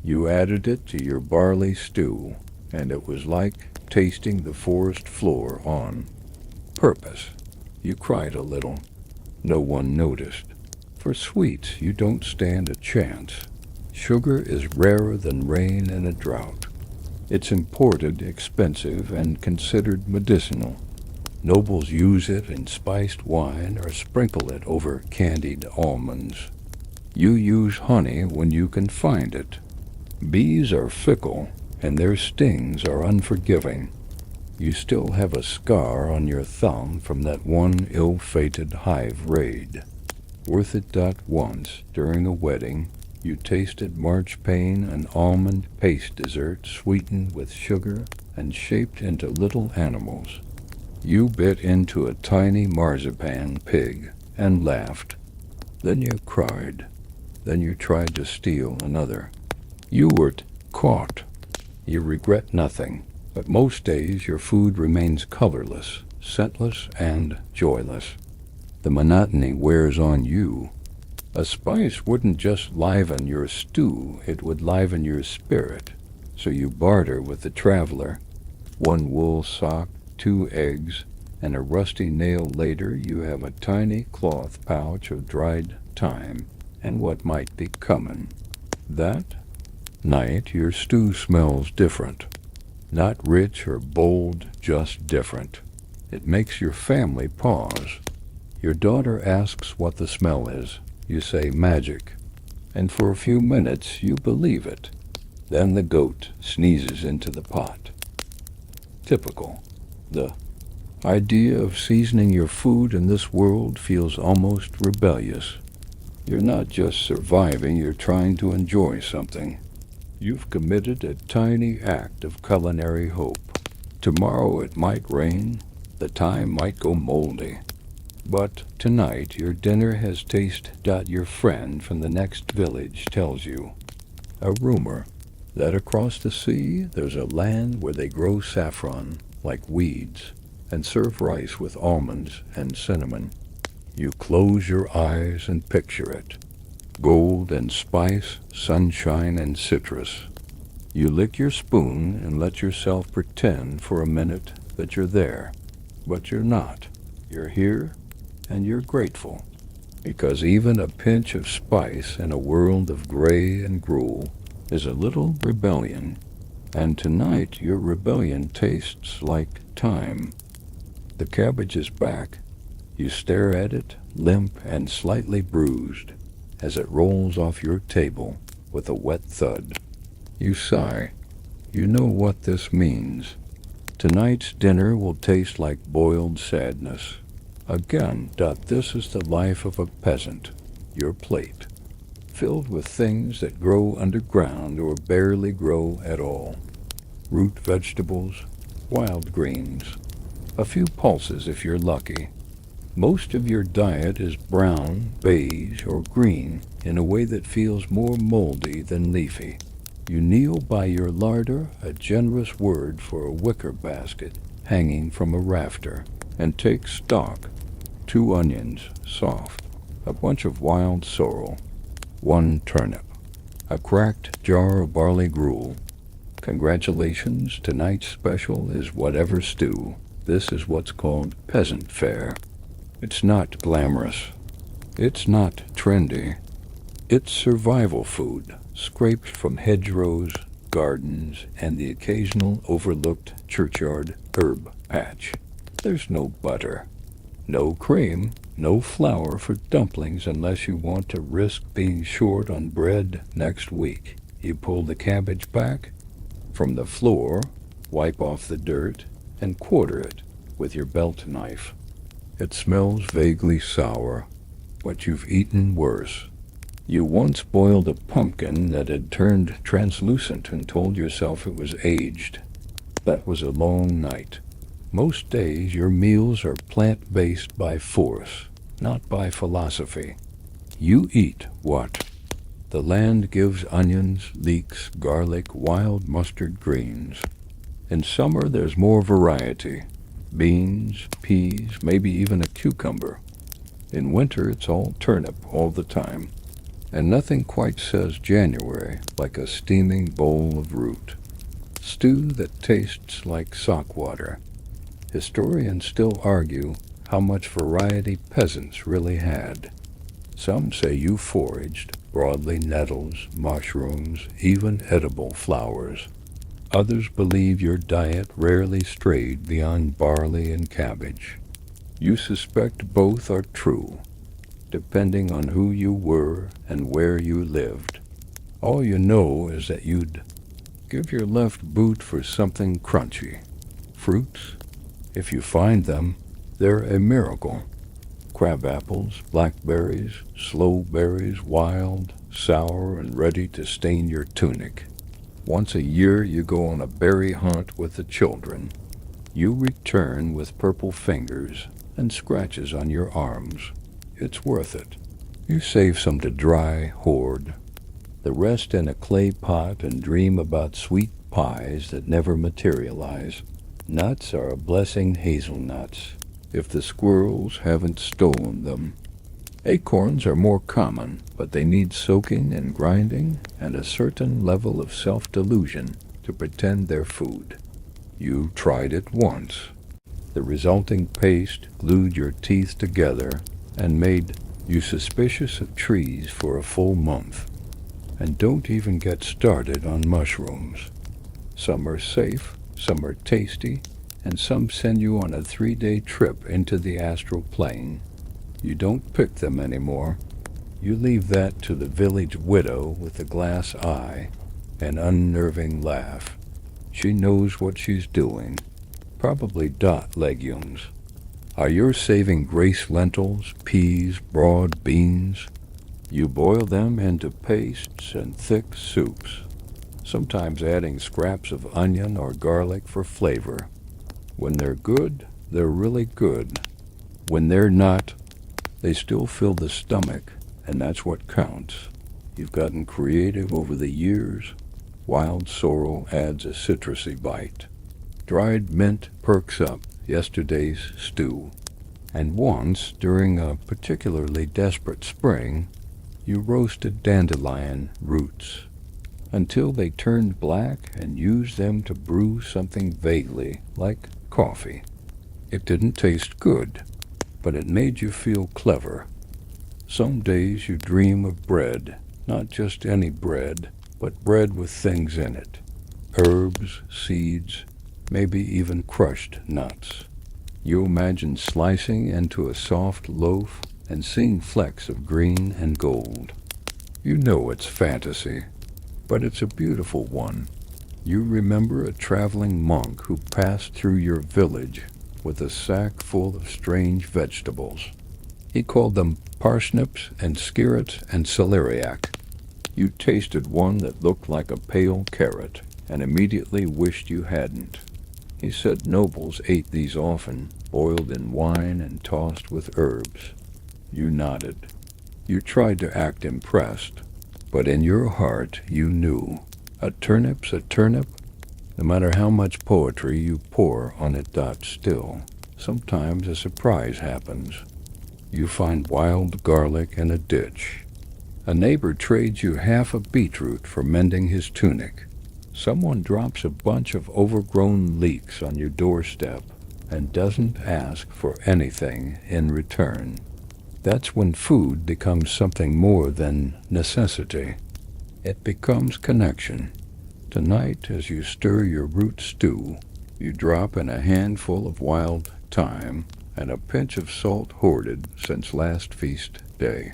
You added it to your barley stew, and it was like tasting the forest floor on purpose. You cried a little. No one noticed. For sweets, you don't stand a chance. Sugar is rarer than rain in a drought. It's imported, expensive, and considered medicinal. Nobles use it in spiced wine or sprinkle it over candied almonds. You use honey when you can find it. Bees are fickle, and their stings are unforgiving. You still have a scar on your thumb from that one ill-fated hive raid. Worth it that once, during a wedding, you tasted marchpane, an almond paste dessert sweetened with sugar and shaped into little animals. You bit into a tiny marzipan pig and laughed. Then you cried. Then you tried to steal another. You were caught. You regret nothing, but most days your food remains colorless, scentless, and joyless. The monotony wears on you. A spice wouldn't just liven your stew, it would liven your spirit. So you barter with the traveler. One wool sock, 2 eggs, and a rusty nail later you have a tiny cloth pouch of dried thyme and what might be comin'. That night your stew smells different. Not rich or bold, just different. It makes your family pause. Your daughter asks what the smell is. You say magic, and for a few minutes you believe it. Then the goat sneezes into the pot. Typical. The idea of seasoning your food in this world feels almost rebellious. You're not just surviving, you're trying to enjoy something. You've committed a tiny act of culinary hope. Tomorrow it might rain, the thyme might go moldy. But tonight your dinner has tasted. Your friend from the next village tells you a rumor that across the sea there's a land where they grow saffron like weeds and serve rice with almonds and cinnamon. You close your eyes and picture it. Gold and spice, sunshine and citrus. You lick your spoon and let yourself pretend for a minute that you're there. But you're not. You're here, and you're grateful. because even a pinch of spice in a world of gray and gruel is a little rebellion. And tonight your rebellion tastes like time. The cabbage is back. You stare at it, limp and slightly bruised, as it rolls off your table with a wet thud. You sigh. You know what this means. Tonight's dinner will taste like boiled sadness. Again, this is the life of a peasant. Your plate, filled with things that grow underground or barely grow at all. Root vegetables, wild greens, a few pulses if you're lucky. Most of your diet is brown, beige, or green in a way that feels more moldy than leafy. You kneel by your larder, a generous word for a wicker basket hanging from a rafter, and take stock. 2 onions, soft, a bunch of wild sorrel, 1 turnip, a cracked jar of barley gruel. Congratulations, tonight's special is whatever stew. This is what's called peasant fare. It's not glamorous. It's not trendy. It's survival food, scraped from hedgerows, gardens, and the occasional overlooked churchyard herb patch. There's no butter, no cream, no flour for dumplings unless you want to risk being short on bread next week. You pull the cabbage back from the floor, wipe off the dirt, and quarter it with your belt knife. It smells vaguely sour, but you've eaten worse. You once boiled a pumpkin that had turned translucent and told yourself it was aged. That was a long night. Most days your meals are plant-based by force, not by philosophy. You eat what? The land gives onions, leeks, garlic, wild mustard greens. In summer there's more variety. Beans, peas, maybe even a cucumber. In winter it's all turnip all the time. And nothing quite says January like a steaming bowl of root. Stew that tastes like sock water. Historians still argue how much variety peasants really had. Some say you foraged broadleaf nettles, mushrooms, even edible flowers. Others believe your diet rarely strayed beyond barley and cabbage. You suspect both are true, depending on who you were and where you lived. All you know is that you'd give your left boot for something crunchy. Fruits, if you find them, they're a miracle. Crab apples, blackberries, sloe berries, wild, sour, and ready to stain your tunic. Once a year you go on a berry hunt with the children. You return with purple fingers and scratches on your arms. It's worth it. You save some to dry, hoard. The rest in a clay pot and dream about sweet pies that never materialize. Nuts are a blessing, hazelnuts, if the squirrels haven't stolen them. Acorns are more common, but they need soaking and grinding and a certain level of self-delusion to pretend they're food. You tried it once. The resulting paste glued your teeth together and made you suspicious of trees for a full month. And don't even get started on mushrooms. Some are safe, some are tasty, and some send you on a 3-day trip into the astral plane. You don't pick them anymore. You leave that to the village widow with a glass eye, an unnerving laugh. She knows what she's doing. Probably legumes. Are you saving grace lentils, peas, broad beans? You boil them into pastes and thick soups, sometimes adding scraps of onion or garlic for flavor. When they're good, they're really good. When they're not, they still fill the stomach, and that's what counts. You've gotten creative over the years. Wild sorrel adds a citrusy bite. Dried mint perks up yesterday's stew. And once, during a particularly desperate spring, you roasted dandelion roots until they turned black and used them to brew something vaguely like coffee. It didn't taste good, but it made you feel clever. Some days you dream of bread, not just any bread, but bread with things in it. Herbs, seeds, maybe even crushed nuts. You imagine slicing into a soft loaf and seeing flecks of green and gold. You know it's fantasy, but it's a beautiful one. You remember a traveling monk who passed through your village with a sack full of strange vegetables. He called them parsnips and skirrets and celeriac. You tasted one that looked like a pale carrot and immediately wished you hadn't. He said nobles ate these often, boiled in wine and tossed with herbs. You nodded. You tried to act impressed, but in your heart you knew. A turnip's a turnip, no matter how much poetry you pour on it. Still, sometimes a surprise happens. You find wild garlic in a ditch. A neighbor trades you half a beetroot for mending his tunic. Someone drops a bunch of overgrown leeks on your doorstep and doesn't ask for anything in return. That's when food becomes something more than necessity. It becomes connection. Tonight, as you stir your root stew, you drop in a handful of wild thyme and a pinch of salt hoarded since last feast day.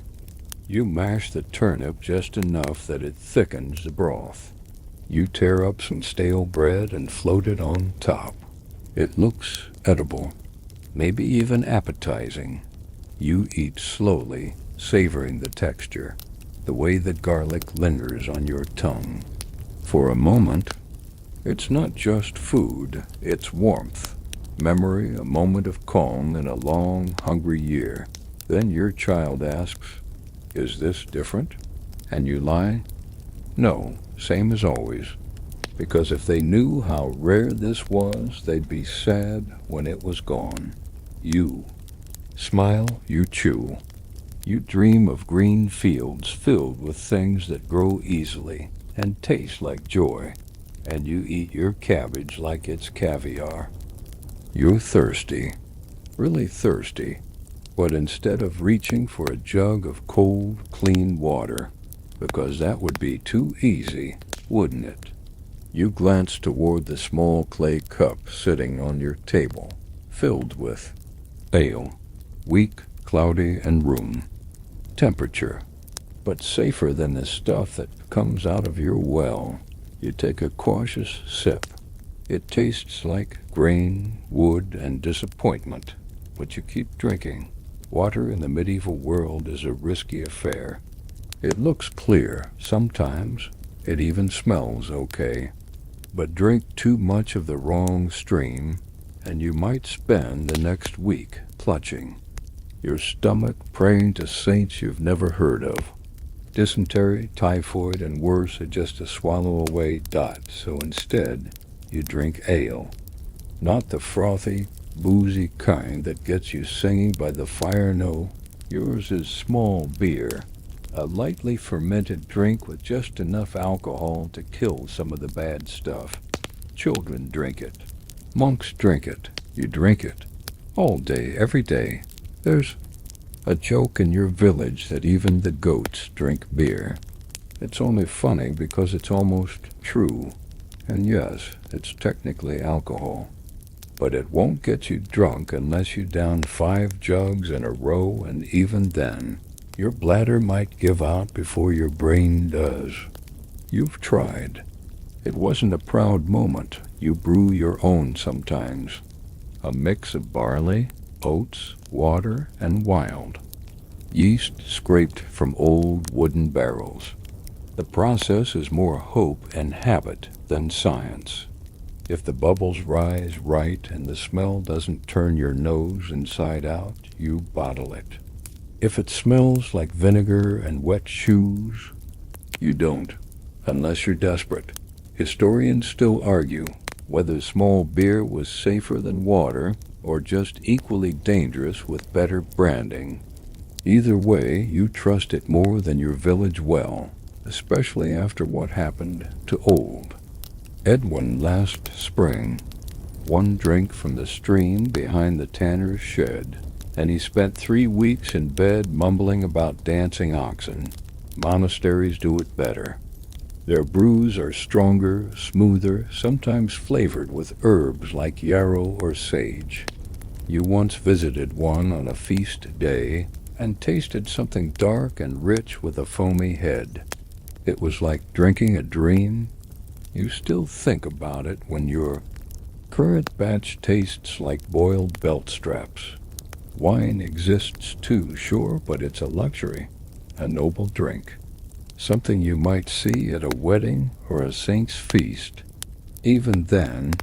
You mash the turnip just enough that it thickens the broth. You tear up some stale bread and float it on top. It looks edible, maybe even appetizing. You eat slowly, savoring the texture, the way that garlic lingers on your tongue. For a moment, it's not just food, it's warmth, memory, a moment of calm in a long, hungry year. Then your child asks, "Is this different?" And you lie, "No, same as always." Because if they knew how rare this was, they'd be sad when it was gone. You smile, you chew. You dream of green fields filled with things that grow easily and taste like joy, and you eat your cabbage like it's caviar. You're thirsty, really thirsty, but instead of reaching for a jug of cold, clean water, because that would be too easy, wouldn't it? You glance toward the small clay cup sitting on your table, filled with ale, weak, cloudy, and room temperature, but safer than the stuff that comes out of your well. You take a cautious sip. It tastes like grain, wood, and disappointment, but you keep drinking. Water in the medieval world is a risky affair. It looks clear sometimes. It even smells okay. But drink too much of the wrong stream, and you might spend the next week clutching your stomach, praying to saints you've never heard of. Dysentery, typhoid, and worse are just a swallow away. So instead, you drink ale. Not the frothy, boozy kind that gets you singing by the fire, no. Yours is small beer, a lightly fermented drink with just enough alcohol to kill some of the bad stuff. Children drink it. Monks drink it. You drink it. All day, every day. There's a joke in your village that even the goats drink beer. It's only funny because it's almost true. And yes, it's technically alcohol. But it won't get you drunk unless you down 5 jugs in a row, and even then, your bladder might give out before your brain does. You've tried. It wasn't a proud moment. You brew your own sometimes. A mix of barley, oats, water, and wild yeast scraped from old wooden barrels. The process is more hope and habit than science. If the bubbles rise right and the smell doesn't turn your nose inside out, you bottle it. If it smells like vinegar and wet shoes, you don't, unless you're desperate. Historians still argue whether small beer was safer than water or just equally dangerous with better branding. Either way, you trust it more than your village well, especially after what happened to Old Edwin last spring. One drink from the stream behind the tanner's shed, and he spent 3 weeks in bed mumbling about dancing oxen. Monasteries do it better. Their brews are stronger, smoother, sometimes flavored with herbs like yarrow or sage. You once visited one on a feast day and tasted something dark and rich with a foamy head. It was like drinking a dream. You still think about it when your current batch tastes like boiled belt straps. Wine exists too, sure, but it's a luxury, a noble drink. Something you might see at a wedding or a saint's feast. Even then,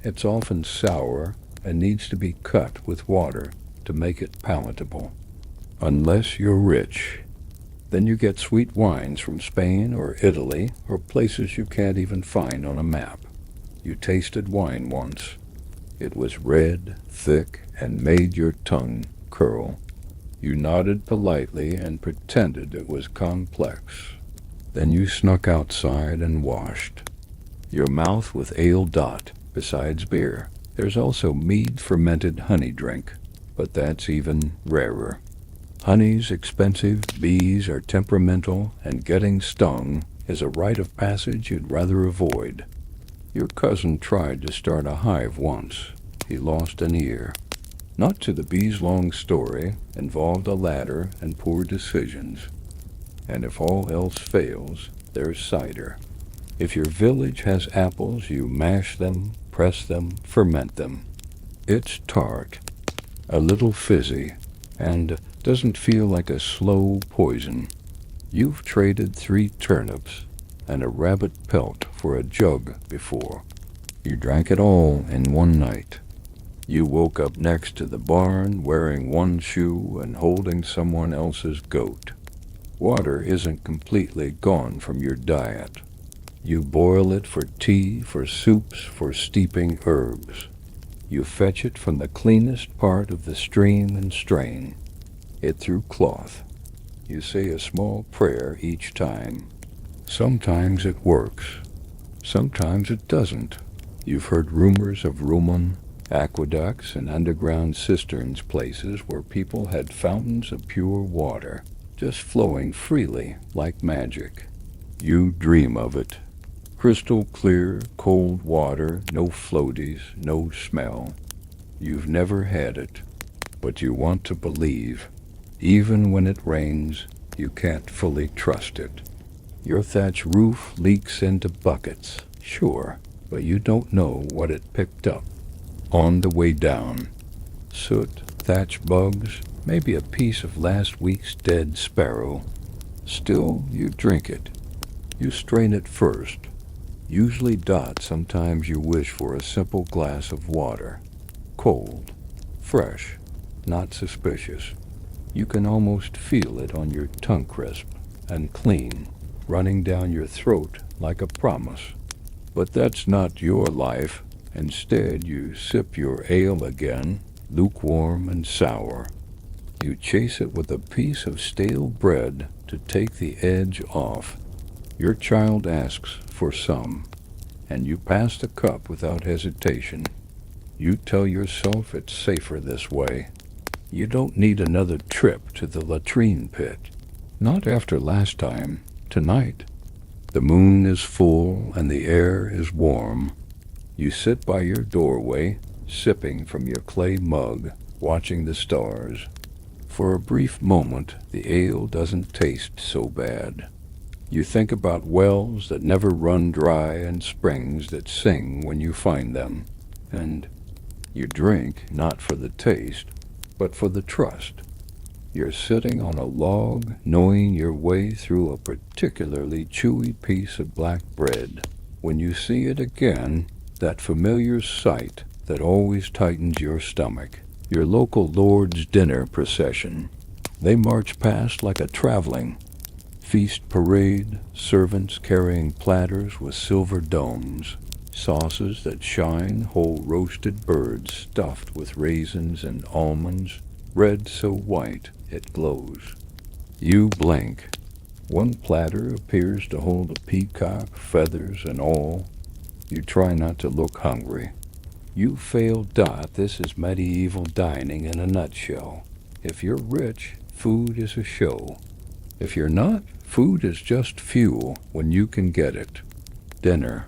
it's often sour and needs to be cut with water to make it palatable. Unless you're rich. Then you get sweet wines from Spain or Italy or places you can't even find on a map. You tasted wine once. It was red, thick, and made your tongue curl. You nodded politely and pretended it was complex. Then you snuck outside and washed. Your mouth with ale dot, besides beer. There's also mead fermented honey drink, but that's even rarer. Honey's expensive, bees are temperamental, and getting stung is a rite of passage you'd rather avoid. Your cousin tried to start a hive once. He lost an ear. Not to the bees' long story, involved a ladder and poor decisions. And if all else fails, there's cider. If your village has apples, you mash them, press them, ferment them. It's tart, a little fizzy, and doesn't feel like a slow poison. You've traded 3 turnips and a rabbit pelt for a jug before. You drank it all in one night. You woke up next to the barn wearing one shoe and holding someone else's goat. Water isn't completely gone from your diet. You boil it for tea, for soups, for steeping herbs. You fetch it from the cleanest part of the stream and strain it through cloth. You say a small prayer each time. Sometimes it works. Sometimes it doesn't. You've heard rumors of Roman aqueducts and underground cisterns, places where people had fountains of pure water, just flowing freely like magic. You dream of it. Crystal clear, cold water, no floaties, no smell. You've never had it, but you want to believe. Even when it rains, you can't fully trust it. Your thatch roof leaks into buckets, sure, but you don't know what it picked up on the way down. Soot, thatch bugs, maybe a piece of last week's dead sparrow. Still, you drink it. You strain it first. Usually dot, sometimes you wish for a simple glass of water. Cold, fresh, not suspicious. You can almost feel it on your tongue crisp and clean, running down your throat like a promise. But that's not your life. Instead, you sip your ale again, lukewarm and sour. You chase it with a piece of stale bread to take the edge off. Your child asks for some, and you pass the cup without hesitation. You tell yourself it's safer this way. You don't need another trip to the latrine pit. Not after last time, tonight. The moon is full and the air is warm. You sit by your doorway, sipping from your clay mug, watching the stars. For a brief moment, the ale doesn't taste so bad. You think about wells that never run dry and springs that sing when you find them. And you drink not for the taste, but for the trust. You're sitting on a log, knowing your way through a particularly chewy piece of black bread. When you see it again, that familiar sight that always tightens your stomach, your local lord's dinner procession. They march past like a traveling feast parade, servants carrying platters with silver domes, sauces that shine, whole roasted birds stuffed with raisins and almonds, red so white it glows. You blink. One platter appears to hold a peacock, feathers and all. You try not to look hungry. You fail dot. This is medieval dining in a nutshell. If you're rich, food is a show. If you're not, food is just fuel when you can get it. Dinner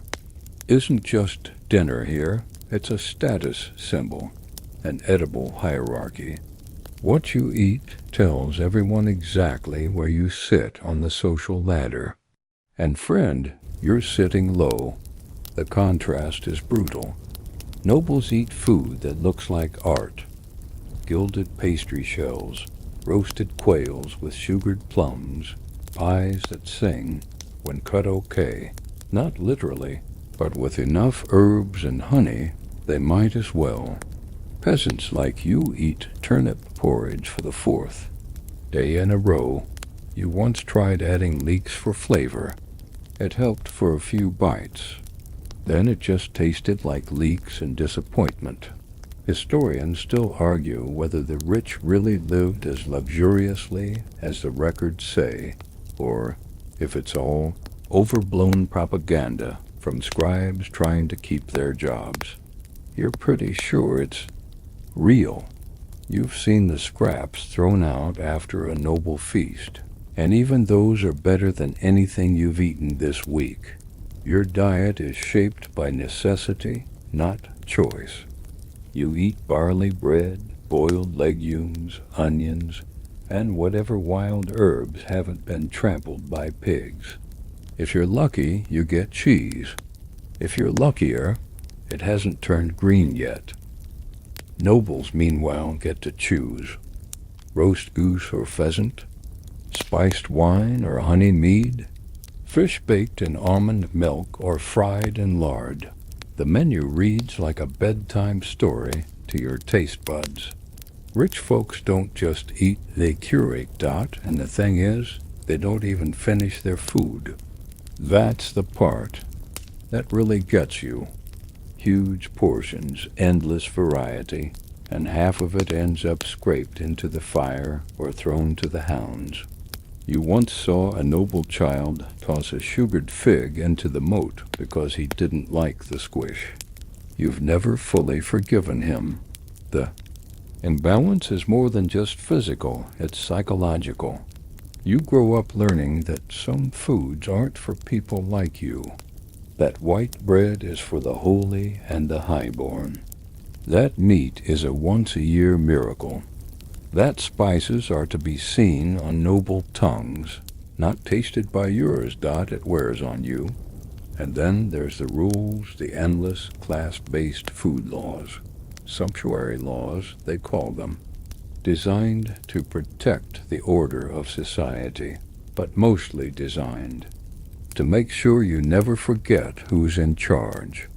isn't just dinner here, it's a status symbol, an edible hierarchy. What you eat tells everyone exactly where you sit on the social ladder. And friend, you're sitting low. The contrast is brutal. Nobles eat food that looks like art. Gilded pastry shells, roasted quails with sugared plums, pies that sing when cut okay. Not literally, but with enough herbs and honey, they might as well. Peasants like you eat turnip porridge for the fourth day in a row. You once tried adding leeks for flavor. It helped for a few bites. Then it just tasted like leeks and disappointment. Historians still argue whether the rich really lived as luxuriously as the records say, or if it's all overblown propaganda from scribes trying to keep their jobs. You're pretty sure it's real. You've seen the scraps thrown out after a noble feast, and even those are better than anything you've eaten this week. Your diet is shaped by necessity, not choice. You eat barley bread, boiled legumes, onions, and whatever wild herbs haven't been trampled by pigs. If you're lucky, you get cheese. If you're luckier, it hasn't turned green yet. Nobles, meanwhile, get to choose. Roast goose or pheasant, spiced wine or honey mead, fish baked in almond milk or fried in lard. The menu reads like a bedtime story to your taste buds. Rich folks don't just eat, they curate. And the thing is, they don't even finish their food. That's the part that really gets you. Huge portions, endless variety, and half of it ends up scraped into the fire or thrown to the hounds. You once saw a noble child toss a sugared fig into the moat because he didn't like the squish. You've never fully forgiven him. The imbalance is more than just physical, it's psychological. You grow up learning that some foods aren't for people like you. That white bread is for the holy and the highborn. That meat is a once-a-year miracle. That spices are to be seen on noble tongues, not tasted by yours. It wears on you. And then there's the rules, the endless class-based food laws. Sumptuary laws, they call them. Designed to protect the order of society, but mostly designed to make sure you never forget who's in charge.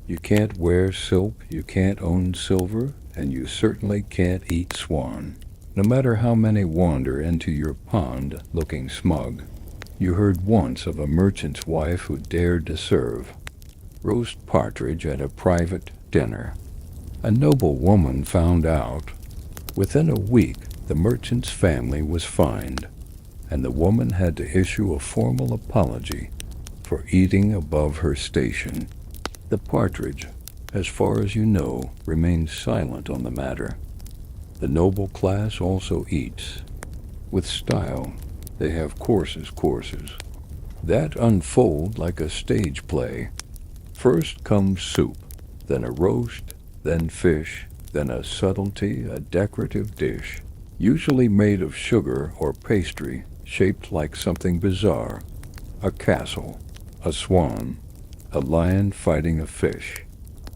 You can't wear silk, you can't own silver, and you certainly can't eat swan, no matter how many wander into your pond looking smug. You heard once of a merchant's wife who dared to serve roast partridge at a private dinner. A noble woman found out. Within a week, the merchant's family was fined, and the woman had to issue a formal apology for eating above her station. The partridge, as far as you know, remains silent on the matter. The noble class also eats. With style, they have courses that unfold like a stage play. First comes soup, then a roast, then fish, then a subtlety, a decorative dish, usually made of sugar or pastry, shaped like something bizarre. A castle, a swan, a lion fighting a fish.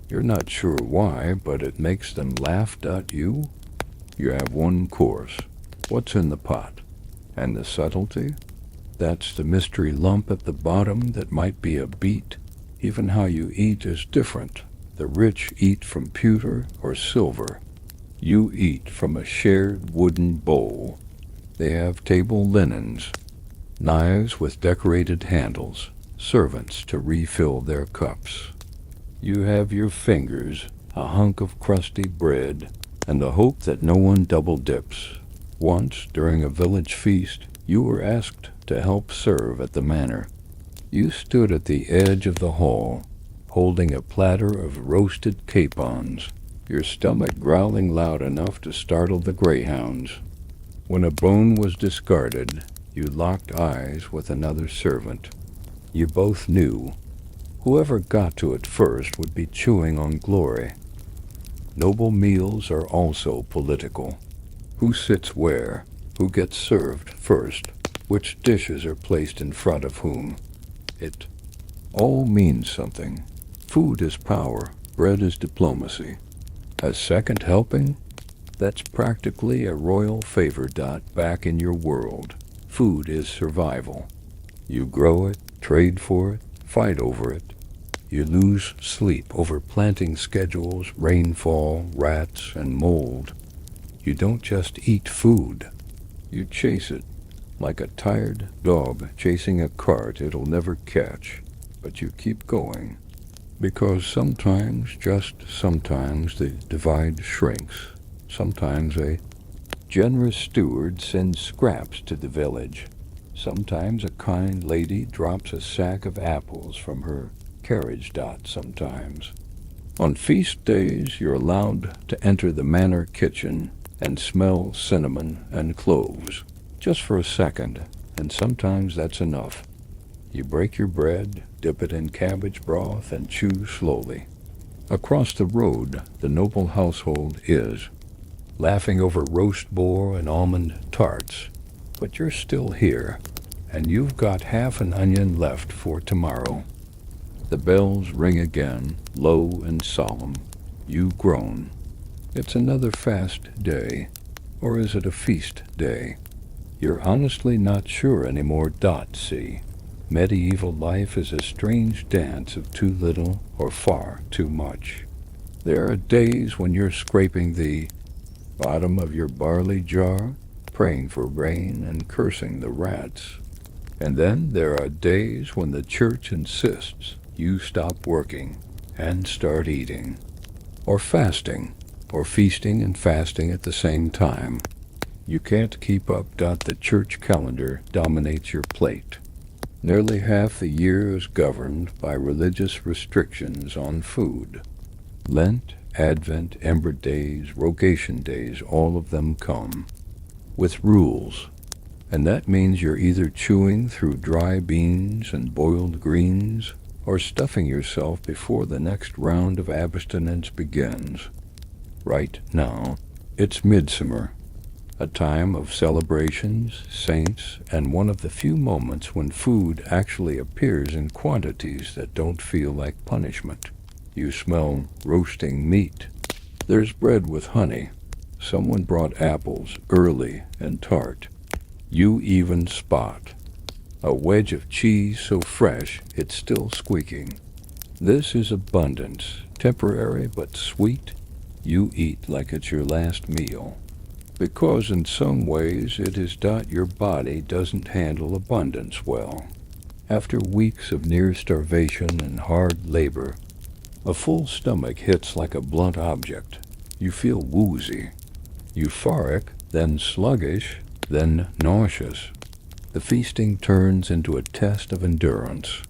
You're not sure why, but it makes them laugh. You have one course. What's in the pot? And the subtlety? That's the mystery lump at the bottom that might be a beet. Even how you eat is different. The rich eat from pewter or silver. You eat from a shared wooden bowl. They have table linens, knives with decorated handles, servants to refill their cups. You have your fingers, a hunk of crusty bread, and the hope that no one double dips. Once, during a village feast, you were asked to help serve at the manor. You stood at the edge of the hall, holding a platter of roasted capons. your stomach growling loud enough to startle the greyhounds. When a bone was discarded, you locked eyes with another servant. You both knew whoever got to it first would be chewing on glory. Noble meals are also political. Who sits where? Who gets served first? Which dishes are placed in front of whom? It all means something. Food is power. Bread is diplomacy. A second helping? That's practically a royal favor. Back in your world, food is survival. You grow it, trade for it, fight over it. You lose sleep over planting schedules, rainfall, rats, and mold. You don't just eat food. You chase it, like a tired dog chasing a cart it'll never catch. But you keep going. Because sometimes, just sometimes, the divide shrinks. Sometimes a generous steward sends scraps to the village. Sometimes a kind lady drops a sack of apples from her carriage. Sometimes. On feast days, you're allowed to enter the manor kitchen and smell cinnamon and cloves, just for a second, and sometimes that's enough. You break your bread, dip it in cabbage broth, and chew slowly. Across the road, the noble household is, laughing over roast boar and almond tarts. But you're still here, and you've got half an onion left for tomorrow. The bells ring again, low and solemn. You groan. It's another fast day, or is it a feast day? You're honestly not sure anymore. See. Medieval life is a strange dance of too little or far too much. There are days when you're scraping the bottom of your barley jar, praying for rain and cursing the rats. And then there are days when the church insists you stop working and start eating, or fasting, or feasting and fasting at the same time. You can't keep up. The church calendar dominates your plate. Nearly half the year is governed by religious restrictions on food. Lent, Advent, Ember Days, Rogation Days, all of them come with rules. And that means you're either chewing through dry beans and boiled greens or stuffing yourself before the next round of abstinence begins. Right now, it's midsummer, a time of celebrations, saints, and one of the few moments when food actually appears in quantities that don't feel like punishment. You smell roasting meat. There's bread with honey. Someone brought apples, early and tart. You even spot a wedge of cheese so fresh it's still squeaking. This is abundance, temporary but sweet. You eat like it's your last meal. Because in some ways it is. Your body doesn't handle abundance well. After weeks of near starvation and hard labor, a full stomach hits like a blunt object. You feel woozy, euphoric, then sluggish, then nauseous. The feasting turns into a test of endurance.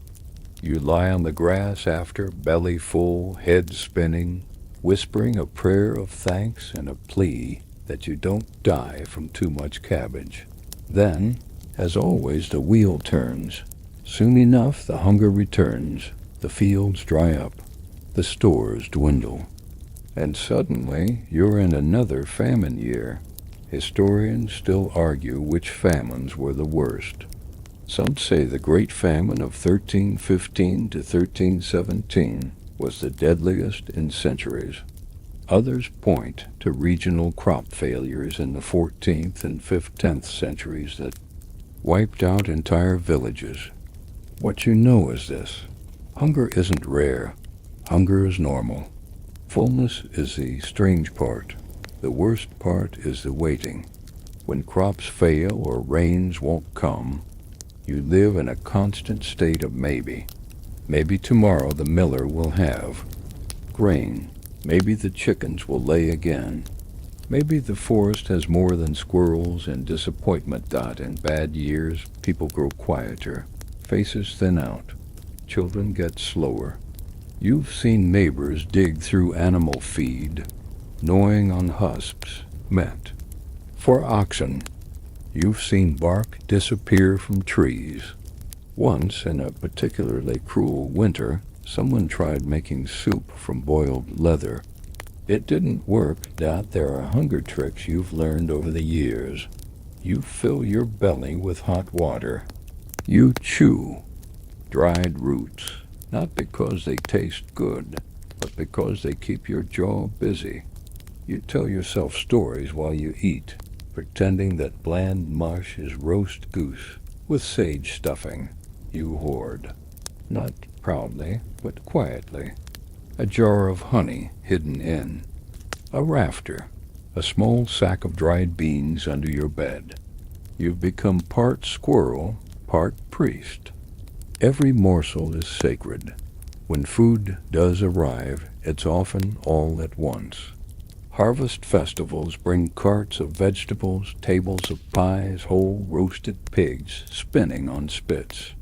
You lie on the grass after, belly full, head spinning, whispering a prayer of thanks and a plea that you don't die from too much cabbage. Then, as always, the wheel turns. Soon enough, the hunger returns. The fields dry up. The stores dwindle. And suddenly, you're in another famine year. Historians still argue which famines were the worst. Some say the Great Famine of 1315 to 1317 was the deadliest in centuries. Others point to regional crop failures in the 14th and 15th centuries that wiped out entire villages. What you know is this: hunger isn't rare. Hunger is normal. Fullness is the strange part. The worst part is the waiting. When crops fail or rains won't come, you live in a constant state of maybe. Maybe tomorrow the miller will have grain. Maybe the chickens will lay again. Maybe the forest has more than squirrels and disappointment. In bad years, people grow quieter. Faces thin out. Children get slower. You've seen neighbors dig through animal feed, gnawing on husks, meant. For oxen, you've seen bark disappear from trees. Once, in a particularly cruel winter, someone tried making soup from boiled leather. It didn't work. There are hunger tricks you've learned over the years. You fill your belly with hot water. You chew dried roots, not because they taste good, but because they keep your jaw busy. You tell yourself stories while you eat, pretending that bland mush is roast goose with sage stuffing. You hoard, not proudly, but quietly. A jar of honey hidden in a rafter, a small sack of dried beans under your bed. You've become part squirrel, part priest. Every morsel is sacred. When food does arrive, it's often all at once. Harvest festivals bring carts of vegetables, tables of pies, whole roasted pigs spinning on spits.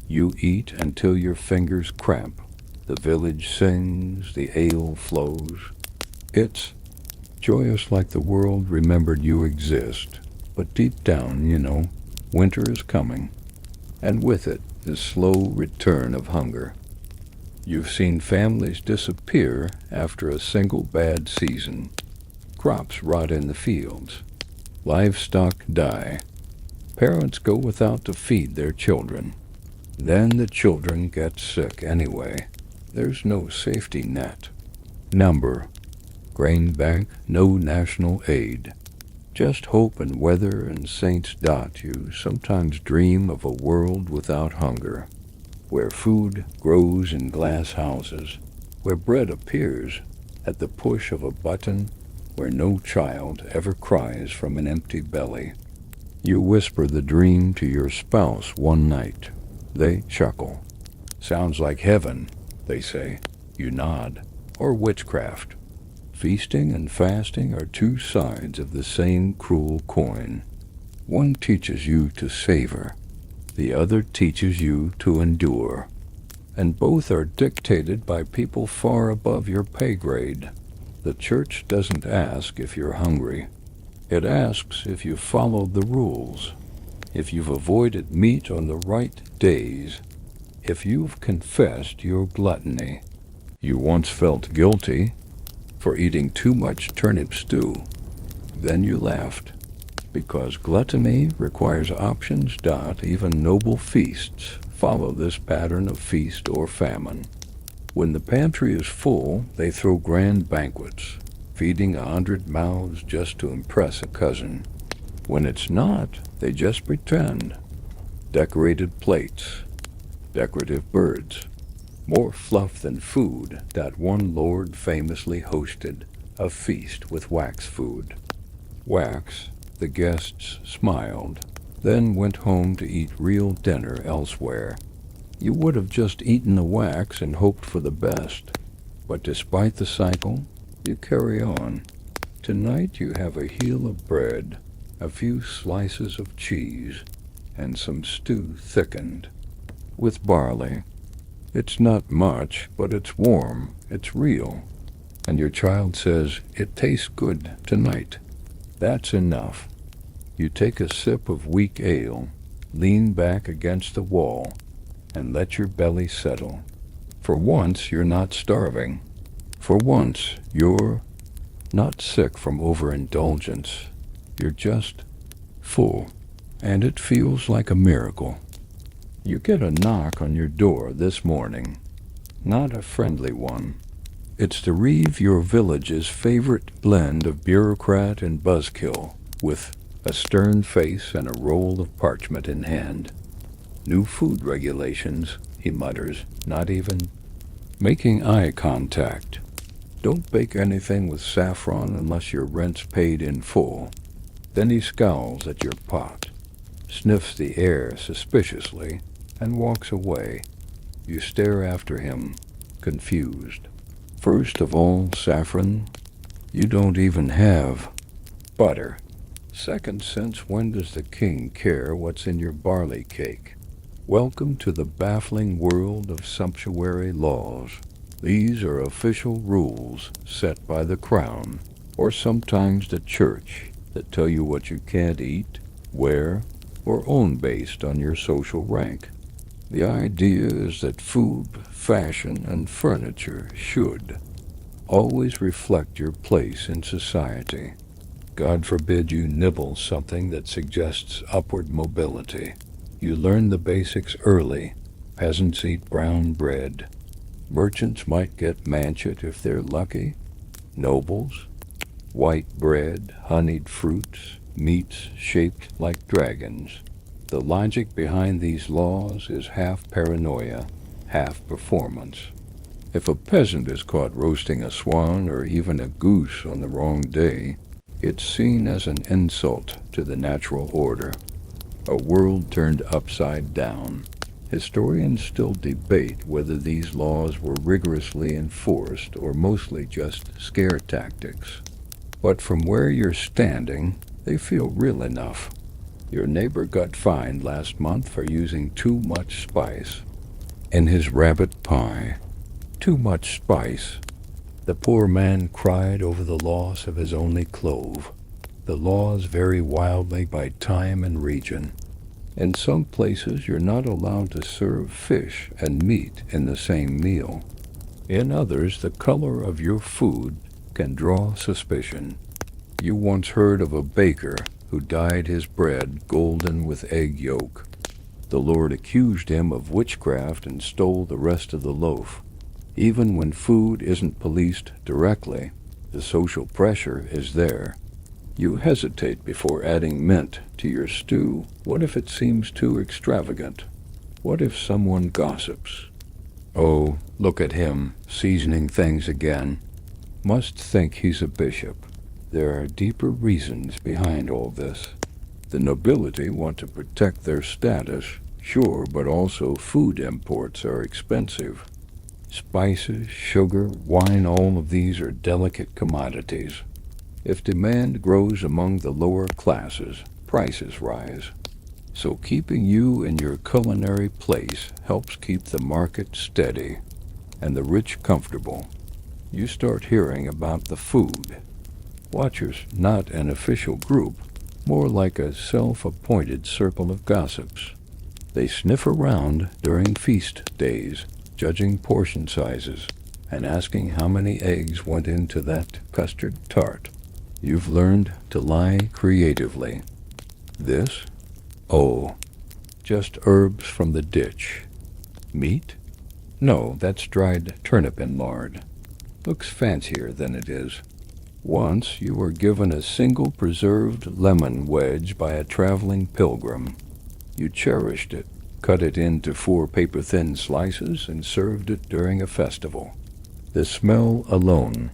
You eat until your fingers cramp. The village sings, the ale flows. It's joyous, like the world remembered you exist. But deep down, winter is coming, and with it, the slow return of hunger. You've seen families disappear after a single bad season. Crops rot in the fields. Livestock die. Parents go without to feed their children. Then the children get sick anyway. There's no safety net. Number. Grain bank, no national aid. Just hope and weather and saints. You sometimes dream of a world without hunger, where food grows in glass houses, where bread appears at the push of a button, where no child ever cries from an empty belly. You whisper the dream to your spouse one night. They chuckle. Sounds like heaven, they say. You nod. Or witchcraft. Feasting and fasting are two sides of the same cruel coin. One teaches you to savor. The other teaches you to endure. And both are dictated by people far above your pay grade. The church doesn't ask if you're hungry. It asks if you've followed the rules, if you've avoided meat on the right days, if you've confessed your gluttony. You once felt guilty for eating too much turnip stew. Then you laughed, because gluttony requires options. Even noble feasts follow this pattern of feast or famine. When the pantry is full, they throw grand banquets, feeding 100 mouths just to impress a cousin. When it's not, they just pretend. Decorated plates, decorative birds, more fluff than food. That one lord famously hosted a feast with wax food. Wax, the guests smiled, then went home to eat real dinner elsewhere. You would have just eaten the wax and hoped for the best. But despite the cycle, you carry on. Tonight you have a heel of bread, a few slices of cheese, and some stew thickened with barley. It's not much, but it's warm, it's real. And your child says, "It tastes good tonight." That's enough. You take a sip of weak ale, lean back against the wall, and let your belly settle. For once, you're not starving. For once, you're not sick from overindulgence. You're just full, and it feels like a miracle. You get a knock on your door this morning. Not a friendly one. It's the Reeve, your village's favorite blend of bureaucrat and buzzkill, with a stern face and a roll of parchment in hand. New food regulations, he mutters, not even making eye contact. Don't bake anything with saffron unless your rent's paid in full. Then he scowls at your pot, sniffs the air suspiciously, and walks away. You stare after him, confused. First of all, saffron. You don't even have butter. Second, since when does the king care what's in your barley cake? Welcome to the baffling world of sumptuary laws. These are official rules set by the crown. or sometimes the church that tell you what you can't eat, wear, or own based on your social rank. The idea is that food, fashion, and furniture should always reflect your place in society. God forbid you nibble something that suggests upward mobility. You learn the basics early. Peasants eat brown bread. Merchants might get manchet if they're lucky. Nobles, white bread, honeyed fruits, meats shaped like dragons. The logic behind these laws is half paranoia, half performance. If a peasant is caught roasting a swan or even a goose on the wrong day, it's seen as an insult to the natural order, a world turned upside down. Historians still debate whether these laws were rigorously enforced or mostly just scare tactics. But from where you're standing, they feel real enough. Your neighbor got fined last month for using too much spice in his rabbit pie. Too much spice. The poor man cried over the loss of his only clove. The laws vary wildly by time and region. In some places, you're not allowed to serve fish and meat in the same meal. In others, the color of your food can draw suspicion. You once heard of a baker who dyed his bread golden with egg yolk. The Lord accused him of witchcraft and stole the rest of the loaf. Even when food isn't policed directly, the social pressure is there. You hesitate before adding mint to your stew. What if it seems too extravagant? What if someone gossips? Oh, look at him, seasoning things again. Must think he's a bishop. There are deeper reasons behind all this. The nobility want to protect their status, sure, but also food imports are expensive. Spices, sugar, wine, all of these are delicate commodities. If demand grows among the lower classes, prices rise. So keeping you in your culinary place helps keep the market steady and the rich comfortable. You start hearing about the food. Watchers, not an official group, more like a self-appointed circle of gossips. They sniff around during feast days, judging portion sizes and asking how many eggs went into that custard tart. You've learned to lie creatively. This? Oh, just herbs from the ditch. Meat? No, that's dried turnip and lard. Looks fancier than it is. Once you were given a single preserved lemon wedge by a traveling pilgrim. You cherished it, cut it into 4 paper-thin slices, and served it during a festival. The smell alone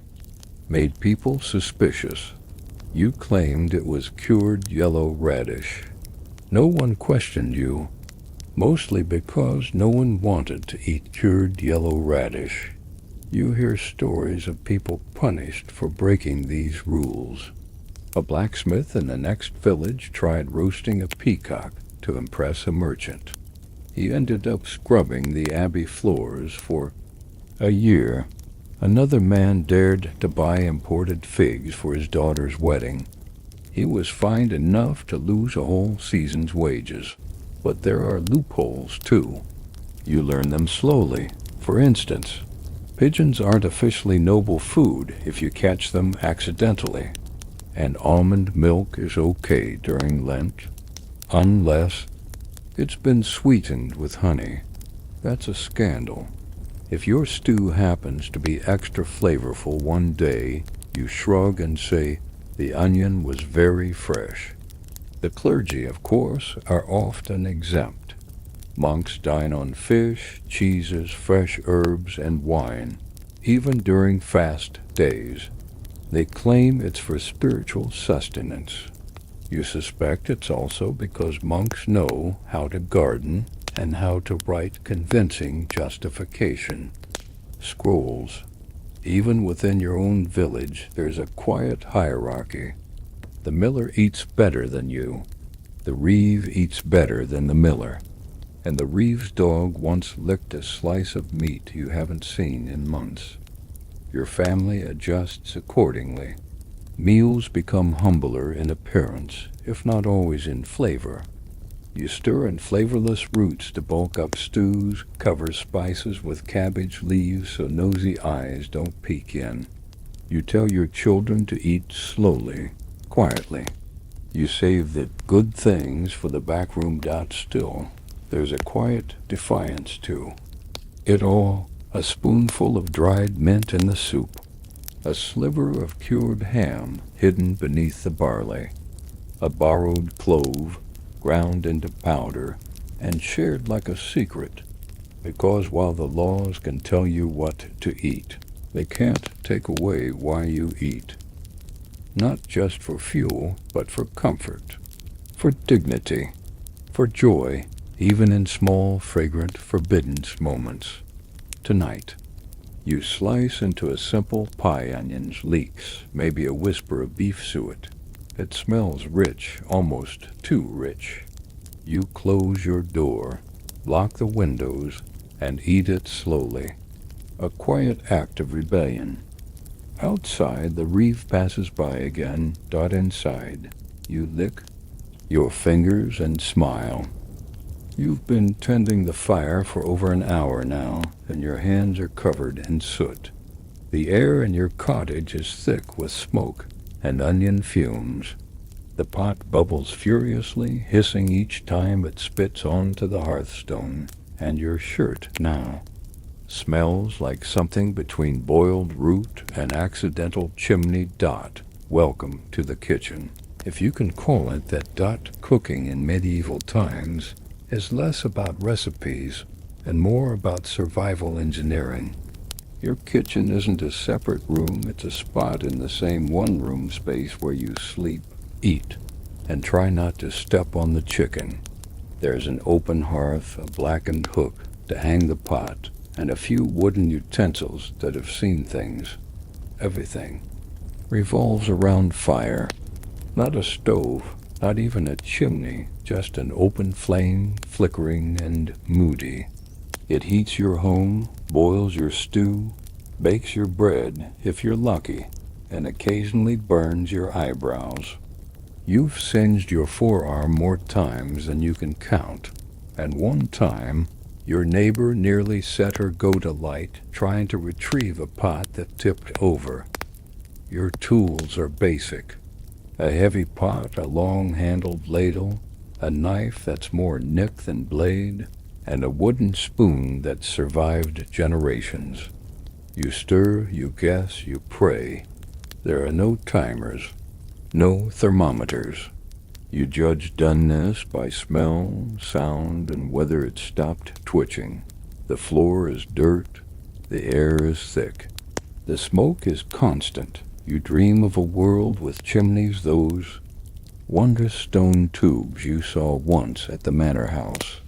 made people suspicious. You claimed it was cured yellow radish. No one questioned you, mostly because no one wanted to eat cured yellow radish. You hear stories of people punished for breaking these rules. A blacksmith in the next village tried roasting a peacock to impress a merchant. He ended up scrubbing the abbey floors for a year. Another man dared to buy imported figs for his daughter's wedding. He was fined enough to lose a whole season's wages. But there are loopholes, too. You learn them slowly. For instance, pigeons aren't officially noble food if you catch them accidentally. And almond milk is okay during Lent, unless it's been sweetened with honey. That's a scandal. If your stew happens to be extra flavorful one day, you shrug and say, the onion was very fresh. The clergy, of course, are often exempt. Monks dine on fish, cheeses, fresh herbs, and wine, even during fast days. They claim it's for spiritual sustenance. You suspect it's also because monks know how to garden and how to write convincing justification. Scrolls. Even within your own village, there's a quiet hierarchy. The miller eats better than you. The reeve eats better than the miller. And the reeve's dog once licked a slice of meat you haven't seen in months. Your family adjusts accordingly. Meals become humbler in appearance, if not always in flavor. You stir in flavorless roots to bulk up stews, cover spices with cabbage leaves so nosy eyes don't peek in. You tell your children to eat slowly, quietly. You save the good things for the backroom. Still, there's a quiet defiance too. It all, a spoonful of dried mint in the soup, a sliver of cured ham hidden beneath the barley, a borrowed clove ground into powder and shared like a secret, because while the laws can tell you what to eat, they can't take away why you eat. Not just for fuel, but for comfort, for dignity, for joy, even in small, fragrant, forbidden moments. Tonight, you slice into a simple pie onions, leeks, maybe a whisper of beef suet. It smells rich, almost too rich. You close your door, lock the windows, and eat it slowly. A quiet act of rebellion. Outside, the reeve passes by again. Inside, you lick your fingers and smile. You've been tending the fire for over an hour now, and your hands are covered in soot. The air in your cottage is thick with smoke and onion fumes. The pot bubbles furiously, hissing each time it spits onto the hearthstone, and your shirt now smells like something between boiled root and accidental chimney. Welcome to the kitchen, if you can call it that. Cooking in medieval times is less about recipes and more about survival engineering. Your kitchen isn't a separate room, it's a spot in the same one-room space where you sleep, eat, and try not to step on the chicken. There's an open hearth, a blackened hook to hang the pot, and a few wooden utensils that have seen things. Everything revolves around fire. Not a stove, not even a chimney, just an open flame, flickering and moody. It heats your home, boils your stew, bakes your bread, if you're lucky, and occasionally burns your eyebrows. You've singed your forearm more times than you can count, and one time, your neighbor nearly set her goat alight trying to retrieve a pot that tipped over. Your tools are basic. A heavy pot, a long-handled ladle, a knife that's more nick than blade, and a wooden spoon that's survived generations. You stir, you guess, you pray. There are no timers, no thermometers. You judge doneness by smell, sound, and whether it's stopped twitching. The floor is dirt, the air is thick. The smoke is constant. You dream of a world with chimneys, those wondrous stone tubes you saw once at the manor house.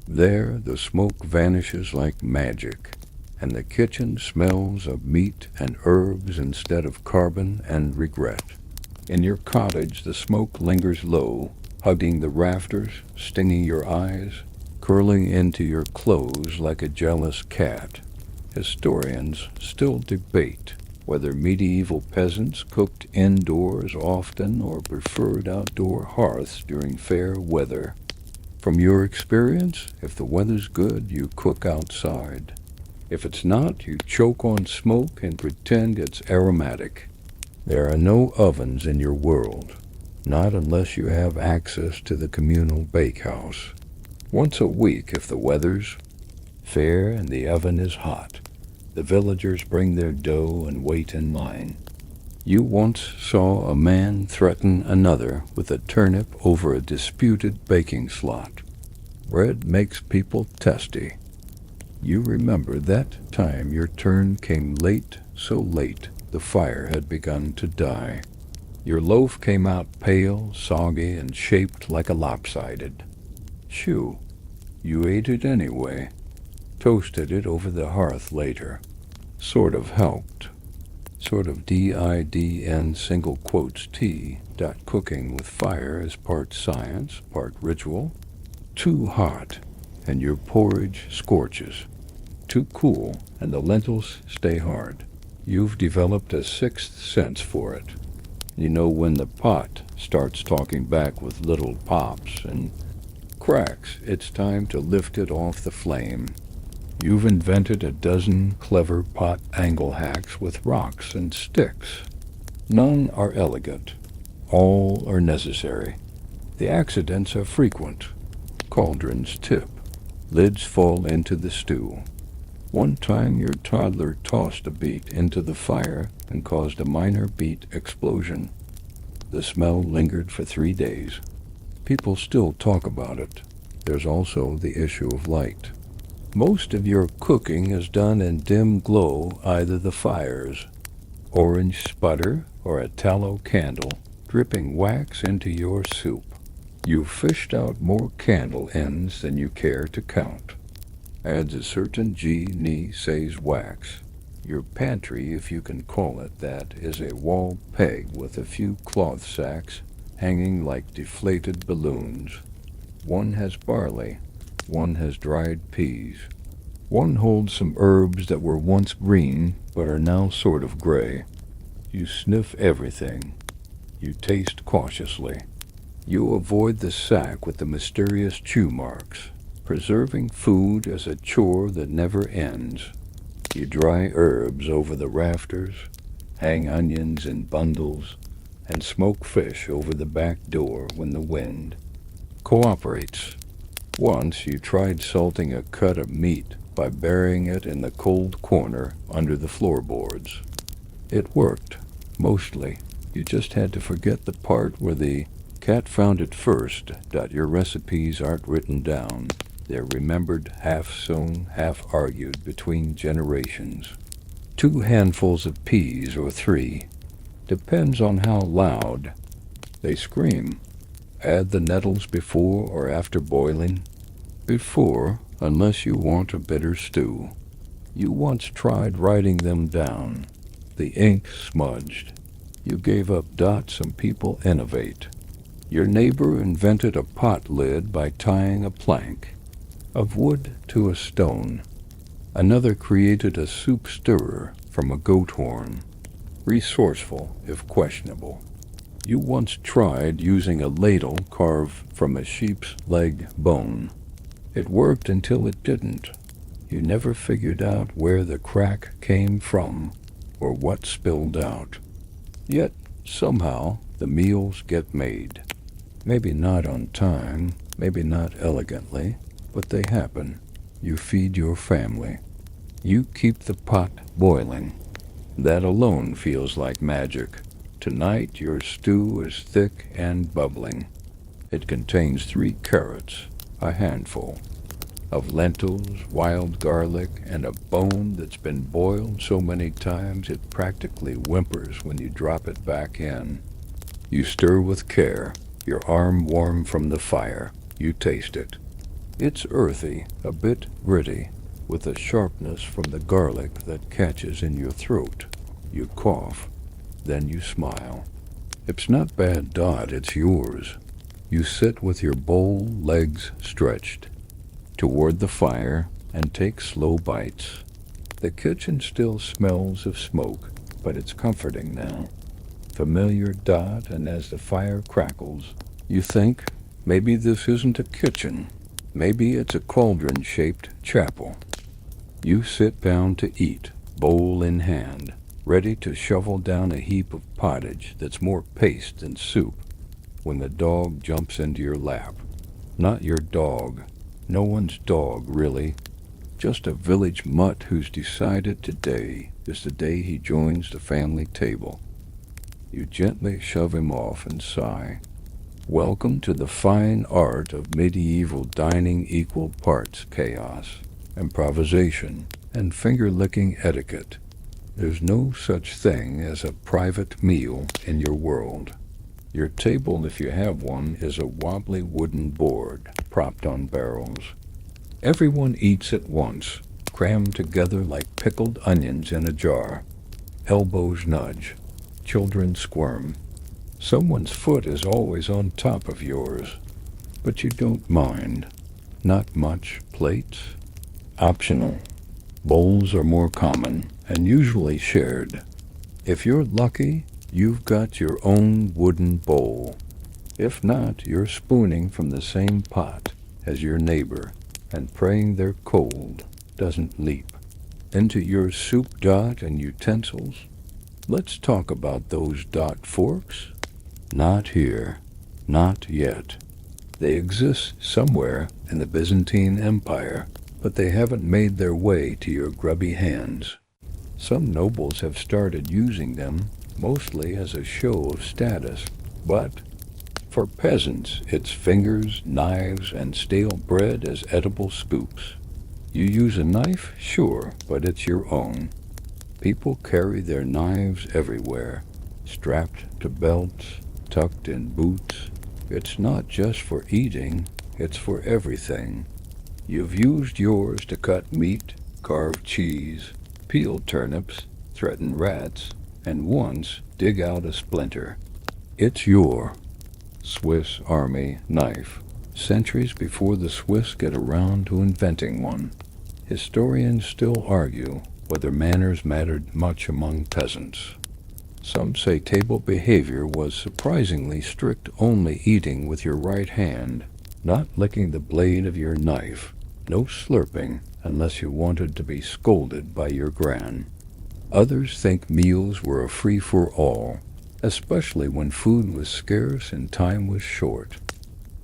There, the smoke vanishes like magic, and the kitchen smells of meat and herbs instead of carbon and regret. In your cottage, the smoke lingers low, hugging the rafters, stinging your eyes, curling into your clothes like a jealous cat. Historians still debate whether medieval peasants cooked indoors often or preferred outdoor hearths during fair weather. From your experience, if the weather's good, you cook outside. If it's not, you choke on smoke and pretend it's aromatic. There are no ovens in your world, not unless you have access to the communal bakehouse. Once a week, if the weather's fair and the oven is hot, the villagers bring their dough and wait in line. You once saw a man threaten another with a turnip over a disputed baking slot. Bread makes people testy. You remember that time your turn came late, so late the fire had begun to die. Your loaf came out pale, soggy, and shaped like a lopsided. Shoo, you ate it anyway. Toasted it over the hearth later. Sort of helped. Sort of DIDN single quotes T. Cooking with fire is part science, part ritual. Too hot, and your porridge scorches. Too cool, and the lentils stay hard. You've developed a sixth sense for it. You know when the pot starts talking back with little pops and cracks, it's time to lift it off the flame. You've invented a dozen clever pot angle hacks with rocks and sticks. None are elegant. All are necessary. The accidents are frequent. Cauldrons tip. Lids fall into the stew. One time your toddler tossed a beet into the fire and caused a minor beet explosion. The smell lingered for 3 days. People still talk about it. There's also the issue of light. Most of your cooking is done in dim glow, either the fires, orange sputter, or a tallow candle dripping wax into your soup. You've fished out more candle ends than you care to count. Adds a certain says wax. Your pantry, if you can call it that, is a wall peg with a few cloth sacks hanging like deflated balloons. One has barley, one has dried peas. One holds some herbs that were once green but are now sort of gray. You sniff everything. You taste cautiously. You avoid the sack with the mysterious chew marks. Preserving food is a chore that never ends. You dry herbs over the rafters, hang onions in bundles, and smoke fish over the back door when the wind cooperates. Once you tried salting a cut of meat by burying it in the cold corner under the floorboards. It worked, mostly. You just had to forget the part where the cat found it first that your recipes aren't written down. They're remembered half-sown, half-argued between generations. 2 handfuls of peas or 3. Depends on how loud they scream. Add the nettles before or after boiling. Before, unless you want a bitter stew. You once tried writing them down. The ink smudged. You gave up dots and people innovate. Your neighbor invented a pot lid by tying a plank of wood to a stone. Another created a soup stirrer from a goat horn. Resourceful, if questionable. You once tried using a ladle carved from a sheep's leg bone. It worked until it didn't. You never figured out where the crack came from or what spilled out. Yet, somehow, the meals get made. Maybe not on time, maybe not elegantly, but they happen. You feed your family. You keep the pot boiling. That alone feels like magic. Tonight your stew is thick and bubbling. It contains 3 carrots, a handful of lentils, wild garlic, and a bone that's been boiled so many times it practically whimpers when you drop it back in. You stir with care, your arm warm from the fire. You taste it. It's earthy, a bit gritty, with a sharpness from the garlic that catches in your throat. You cough, then you smile. It's not bad, Dot, it's yours. You sit with your bowl legs stretched toward the fire and take slow bites. The kitchen still smells of smoke, but it's comforting now. Familiar, Dot, and as the fire crackles, you think, maybe this isn't a kitchen. Maybe it's a cauldron-shaped chapel. You sit down to eat, bowl in hand, ready to shovel down a heap of pottage that's more paste than soup, when the dog jumps into your lap. Not your dog. No one's dog, really. Just a village mutt who's decided today is the day he joins the family table. You gently shove him off and sigh. Welcome to the fine art of medieval dining, equal parts chaos, improvisation, and finger-licking etiquette. There's no such thing as a private meal in your world. Your table, if you have one, is a wobbly wooden board propped on barrels. Everyone eats at once, crammed together like pickled onions in a jar. Elbows nudge. Children squirm. Someone's foot is always on top of yours, but you don't mind. Not much. Plates? Optional. Bowls are more common and usually shared. If you're lucky, you've got your own wooden bowl. If not, you're spooning from the same pot as your neighbor and praying their cold doesn't leap into your soup dot and utensils. Let's talk about those dot forks. Not here. Not yet. They exist somewhere in the Byzantine Empire, but they haven't made their way to your grubby hands. Some nobles have started using them, mostly as a show of status, but for peasants, it's fingers, knives, and stale bread as edible scoops. You use a knife? Sure, but it's your own. People carry their knives everywhere, strapped to belts, tucked in boots. It's not just for eating, it's for everything. You've used yours to cut meat, carve cheese, peel turnips, threaten rats, and once dig out a splinter. It's your Swiss Army knife, centuries before the Swiss get around to inventing one. Historians still argue whether manners mattered much among peasants. Some say table behavior was surprisingly strict, only eating with your right hand, not licking the blade of your knife, no slurping unless you wanted to be scolded by your gran. Others think meals were a free-for-all, especially when food was scarce and time was short.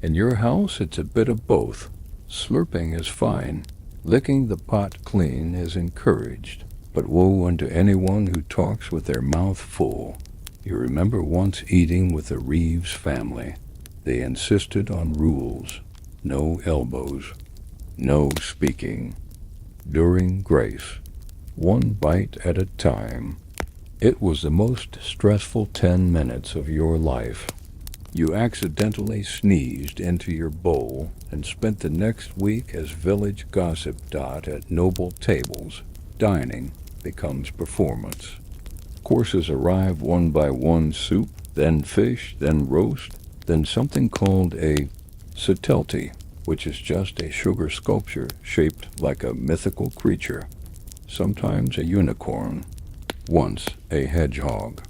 In your house, it's a bit of both. Slurping is fine. Licking the pot clean is encouraged, but woe unto anyone who talks with their mouth full. You remember once eating with the Reeves family. They insisted on rules. No elbows. No speaking. During grace. One bite at a time. It was the most stressful 10 minutes of your life. You accidentally sneezed into your bowl and spent the next week as village gossip dot at noble tables. Dining becomes performance. Courses arrive one by one: soup, then fish, then roast, then something called a satelti, which is just a sugar sculpture shaped like a mythical creature, sometimes a unicorn, once a hedgehog.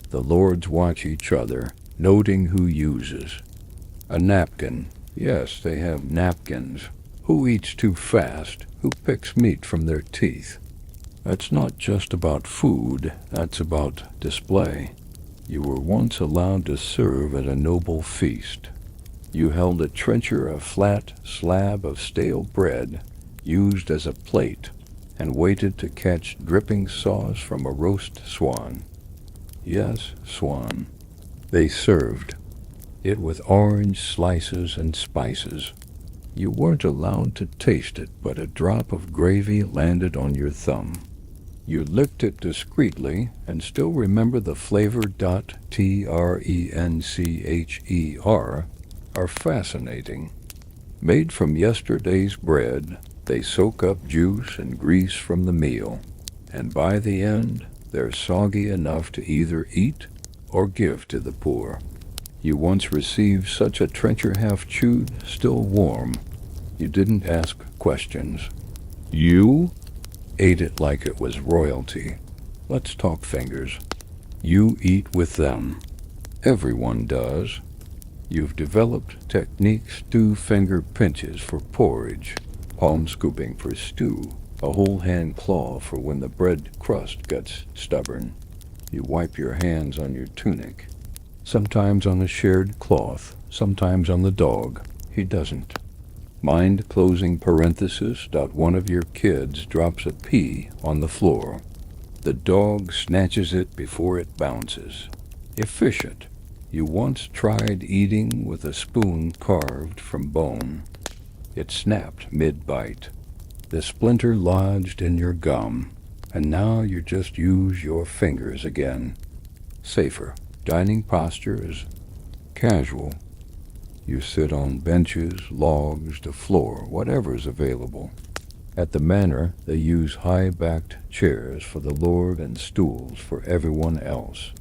The lords watch each other, noting who uses. A napkin. Yes, they have napkins. Who eats too fast? Who picks meat from their teeth? That's not just about food, that's about display. You were once allowed to serve at a noble feast. You held a trencher, a flat slab of stale bread, used as a plate, and waited to catch dripping sauce from a roast swan. Yes, swan. They served it with orange slices and spices. You weren't allowed to taste it, but a drop of gravy landed on your thumb. You licked it discreetly and still remember the flavor. Trencher are fascinating. Made from yesterday's bread, they soak up juice and grease from the meal, and by the end, they're soggy enough to either eat or give to the poor. You once received such a trencher, half chewed, still warm. You didn't ask questions. You ate it like it was royalty. Let's talk fingers. You eat with them. Everyone does. You've developed techniques: 2 finger pinches for porridge, palm scooping for stew, a whole hand claw for when the bread crust gets stubborn. You wipe your hands on your tunic, sometimes on the shared cloth, sometimes on the dog. He doesn't. Mind closing parenthesis. One of your kids drops a pea on the floor. The dog snatches it before it bounces. Efficient. You once tried eating with a spoon carved from bone. It snapped mid-bite. The splinter lodged in your gum, and now you just use your fingers again. Safer. Dining posture is casual. You sit on benches, logs, the floor, whatever's available. At the manor, they use high-backed chairs for the lord and stools for everyone else.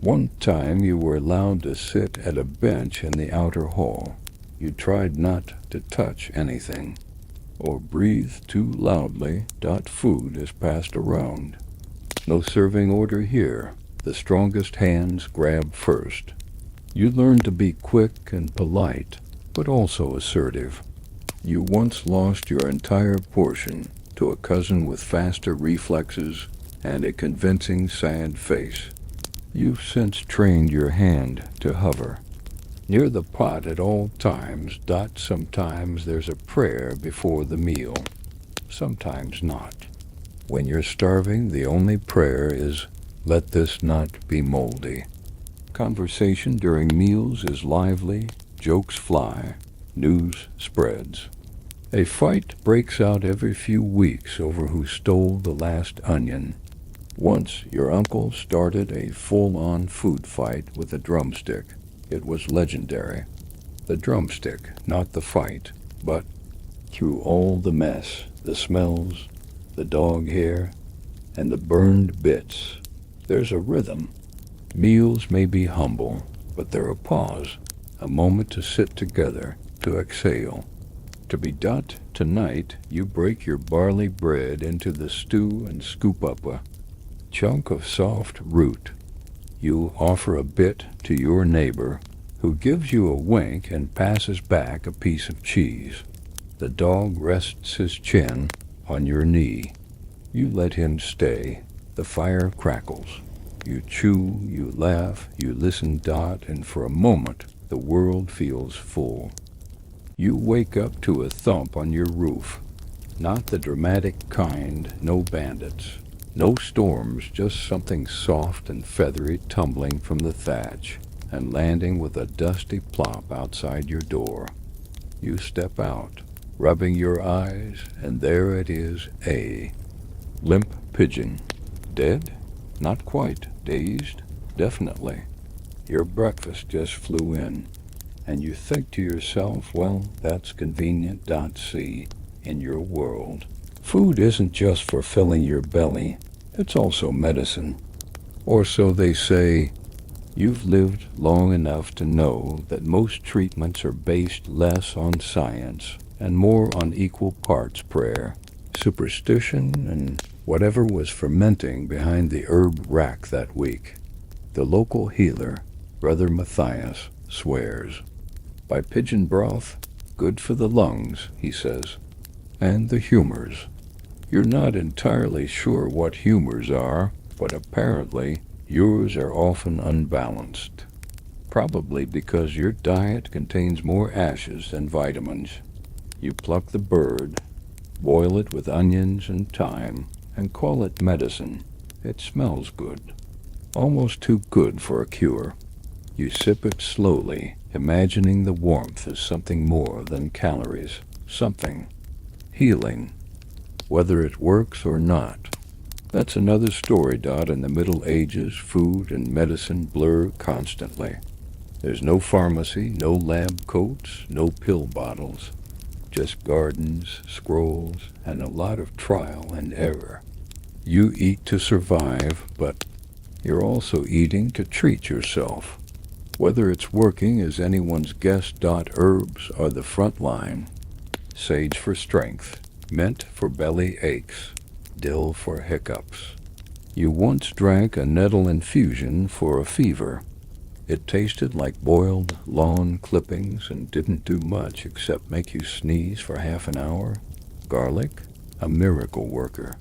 One time you were allowed to sit at a bench in the outer hall. You tried not to touch anything or breathe too loudly. Food is passed around. No serving order here. The strongest hands grab first. You learn to be quick and polite, but also assertive. You once lost your entire portion to a cousin with faster reflexes and a convincing sad face. You've since trained your hand to hover near the pot at all times. Sometimes there's a prayer before the meal, sometimes not. When you're starving, the only prayer is, "Let this not be moldy." Conversation during meals is lively, jokes fly, news spreads. A fight breaks out every few weeks over who stole the last onion. Once your uncle started a full-on food fight with a drumstick. It was legendary. The drumstick, not the fight, but through all the mess, the smells, the dog hair, and the burned bits, there's a rhythm. Meals may be humble, but they're a pause, a moment to sit together, to exhale. To be dot tonight, you break your barley bread into the stew and scoop up a chunk of soft root. You offer a bit to your neighbor, who gives you a wink and passes back a piece of cheese. The dog rests his chin on your knee. You let him stay. The fire crackles. You chew, you laugh, you listen, and for a moment the world feels full. You wake up to a thump on your roof. Not the dramatic kind, no bandits. No storms, just something soft and feathery tumbling from the thatch and landing with a dusty plop outside your door. You step out, rubbing your eyes, and there it is, a limp pigeon. Dead? Not quite. Dazed? Definitely. Your breakfast just flew in, and you think to yourself, well, that's convenient. See, in your world, food isn't just for filling your belly, it's also medicine. Or so they say. You've lived long enough to know that most treatments are based less on science and more on equal parts prayer, superstition, and whatever was fermenting behind the herb rack that week. The local healer, Brother Matthias, swears by pigeon broth, good for the lungs, he says. And the humors. You're not entirely sure what humors are, but apparently yours are often unbalanced. Probably because your diet contains more ashes than vitamins. You pluck the bird, boil it with onions and thyme, and call it medicine. It smells good. Almost too good for a cure. You sip it slowly, imagining the warmth as something more than calories. Something healing. Whether it works or not, that's another story. In the Middle Ages, food and medicine blur constantly. There's no pharmacy, no lab coats, no pill bottles. Just gardens, scrolls, and a lot of trial and error. You eat to survive, but you're also eating to treat yourself. Whether it's working is anyone's guess. Herbs are the front line. Sage for strength, mint for belly aches, dill for hiccups. You once drank a nettle infusion for a fever. It tasted like boiled lawn clippings and didn't do much except make you sneeze for half an hour. Garlic, a miracle worker.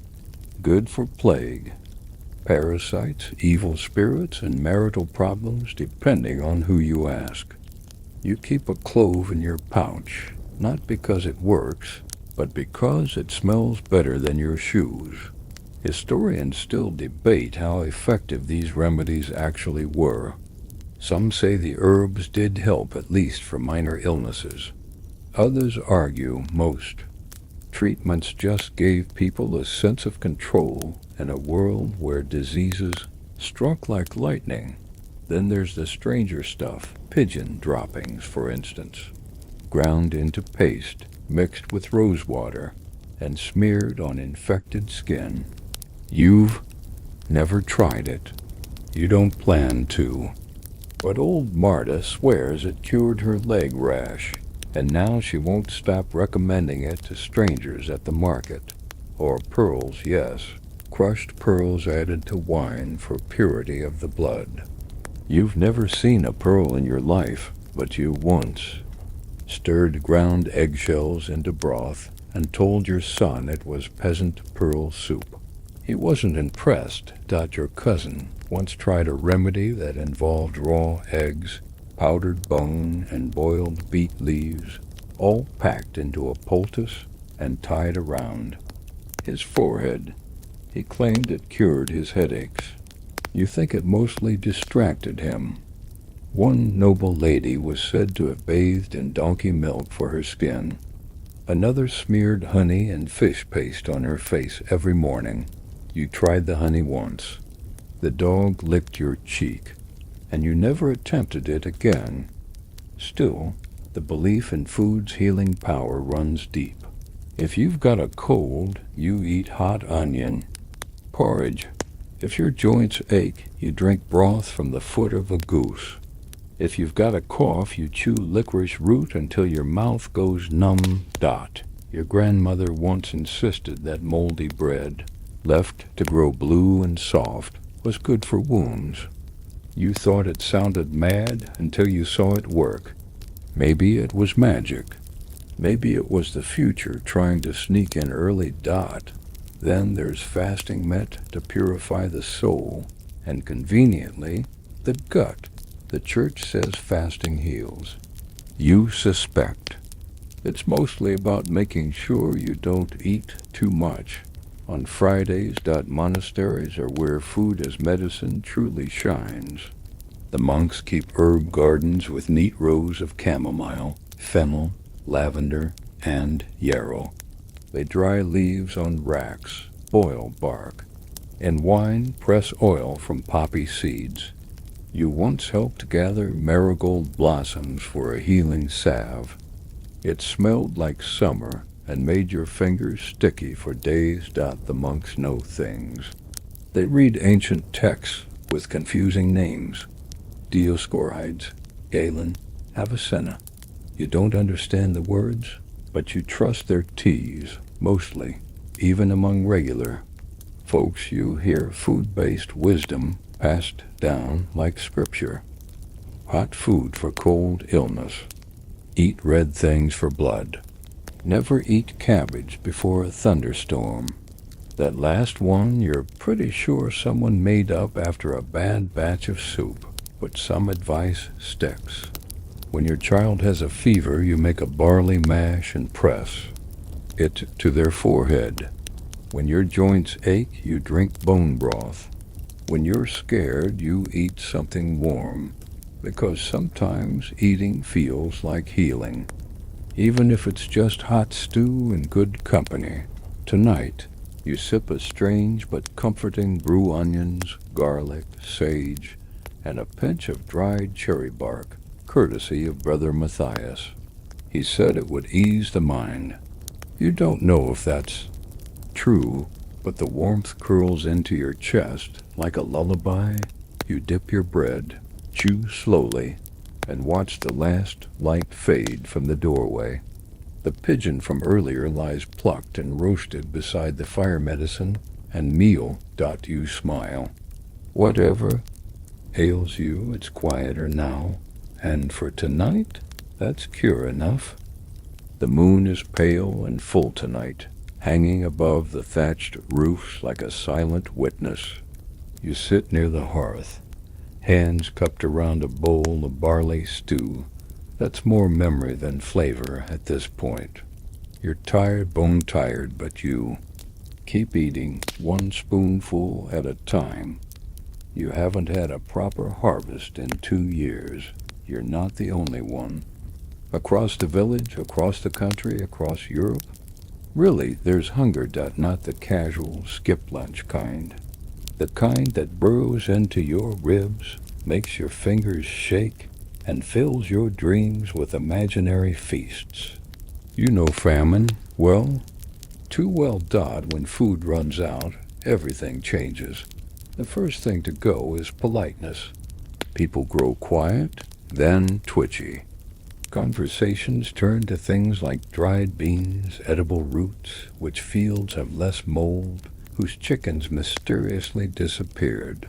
Good for plague, parasites, evil spirits, and marital problems, depending on who you ask. You keep a clove in your pouch, not because it works, but because it smells better than your shoes. Historians still debate how effective these remedies actually were. Some say the herbs did help, at least for minor illnesses. Others argue most treatments just gave people a sense of control in a world where diseases struck like lightning. Then there's the stranger stuff, pigeon droppings, for instance, ground into paste, mixed with rose water, and smeared on infected skin. You've never tried it. You don't plan to. But old Marta swears it cured her leg rash, and now she won't stop recommending it to strangers at the market. Or pearls, yes, crushed pearls added to wine for purity of the blood. You've never seen a pearl in your life, but you once stirred ground eggshells into broth and told your son it was peasant pearl soup. He wasn't impressed. Your cousin once tried a remedy that involved raw eggs, powdered bone, and boiled beet leaves, all packed into a poultice and tied around his forehead. He claimed it cured his headaches. You think it mostly distracted him. One noble lady was said to have bathed in donkey milk for her skin. Another smeared honey and fish paste on her face every morning. You tried the honey once. The dog licked your cheek, and you never attempted it again. Still, the belief in food's healing power runs deep. If you've got a cold, you eat hot onion porridge. If your joints ache, you drink broth from the foot of a goose. If you've got a cough, you chew licorice root until your mouth goes numb. Your grandmother once insisted that moldy bread, left to grow blue and soft, was good for wounds. You thought it sounded mad until you saw it work. Maybe it was magic. Maybe it was the future trying to sneak in early. Then there's fasting meant to purify the soul, and conveniently, the gut. The church says fasting heals. You suspect. It's mostly about making sure you don't eat too much. On Fridays, monasteries are where food as medicine truly shines. The monks keep herb gardens with neat rows of chamomile, fennel, lavender, and yarrow. They dry leaves on racks, boil bark. In wine, press oil from poppy seeds. You once helped gather marigold blossoms for a healing salve. It smelled like summer and made your fingers sticky for days. The monks know things. They read ancient texts with confusing names. Dioscorides, Galen, Avicenna. You don't understand the words, but you trust their teas, mostly, even among regular folks. You hear food-based wisdom passed down like scripture. Hot food for cold illness. Eat red things for blood. Never eat cabbage before a thunderstorm. That last one you're pretty sure someone made up after a bad batch of soup, but some advice sticks. When your child has a fever, you make a barley mash and press it to their forehead. When your joints ache, you drink bone broth. When you're scared, you eat something warm, because sometimes eating feels like healing, even if it's just hot stew in good company. Tonight, you sip a strange but comforting brew onions, garlic, sage, and a pinch of dried cherry bark, courtesy of Brother Matthias. He said it would ease the mind. You don't know if that's true, but the warmth curls into your chest like a lullaby. You dip your bread, chew slowly, and watch the last light fade from the doorway. The pigeon from earlier lies plucked and roasted beside the fire medicine and meal. You smile. Whatever ails you, it's quieter now, and for tonight, that's cure enough. The moon is pale and full tonight, hanging above the thatched roofs like a silent witness. You sit near the hearth, hands cupped around a bowl of barley stew. That's more memory than flavor at this point. You're tired, bone tired, but you keep eating one spoonful at a time. You haven't had a proper harvest in 2 years. You're not the only one. Across the village, across the country, across Europe, really, there's hunger. Not the casual skip lunch kind. The kind that burrows into your ribs, makes your fingers shake, and fills your dreams with imaginary feasts. You know famine well, too well. When food runs out, everything changes. The first thing to go is politeness. People grow quiet, then twitchy. Conversations turn to things like dried beans, edible roots, which fields have less mold, whose chickens mysteriously disappeared.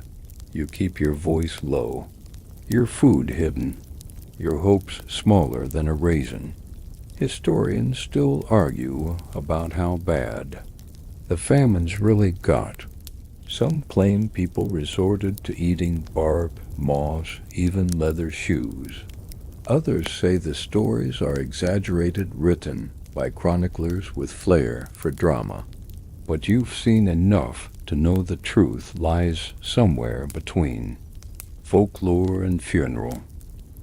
You keep your voice low, your food hidden, your hopes smaller than a raisin. Historians still argue about how bad the famines really got. Some claim people resorted to eating bark, moss, even leather shoes. Others say the stories are exaggerated, written by chroniclers with flair for drama. But you've seen enough to know the truth lies somewhere between folklore and funeral.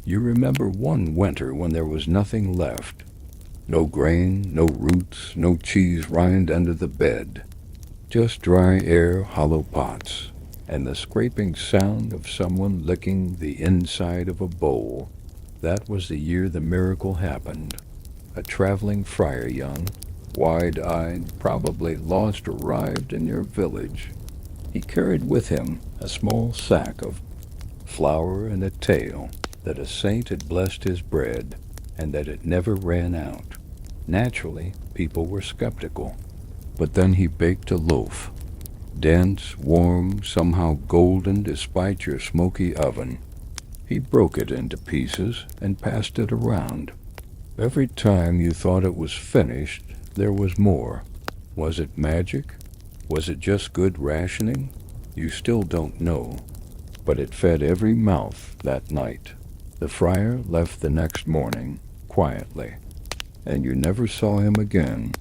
You remember one winter when there was nothing left. No grain, no roots, no cheese rind under the bed. Just dry air, hollow pots, and the scraping sound of someone licking the inside of a bowl. That was the year the miracle happened. A traveling friar young, wide-eyed, probably lost, arrived in your village. He carried with him a small sack of flour and a tale that a saint had blessed his bread and that it never ran out. Naturally, people were skeptical. But then he baked a loaf, dense, warm, somehow golden despite your smoky oven. He broke it into pieces and passed it around. Every time you thought it was finished, there was more. Was it magic? Was it just good rationing? You still don't know. But it fed every mouth that night. The friar left the next morning, quietly, and you never saw him again.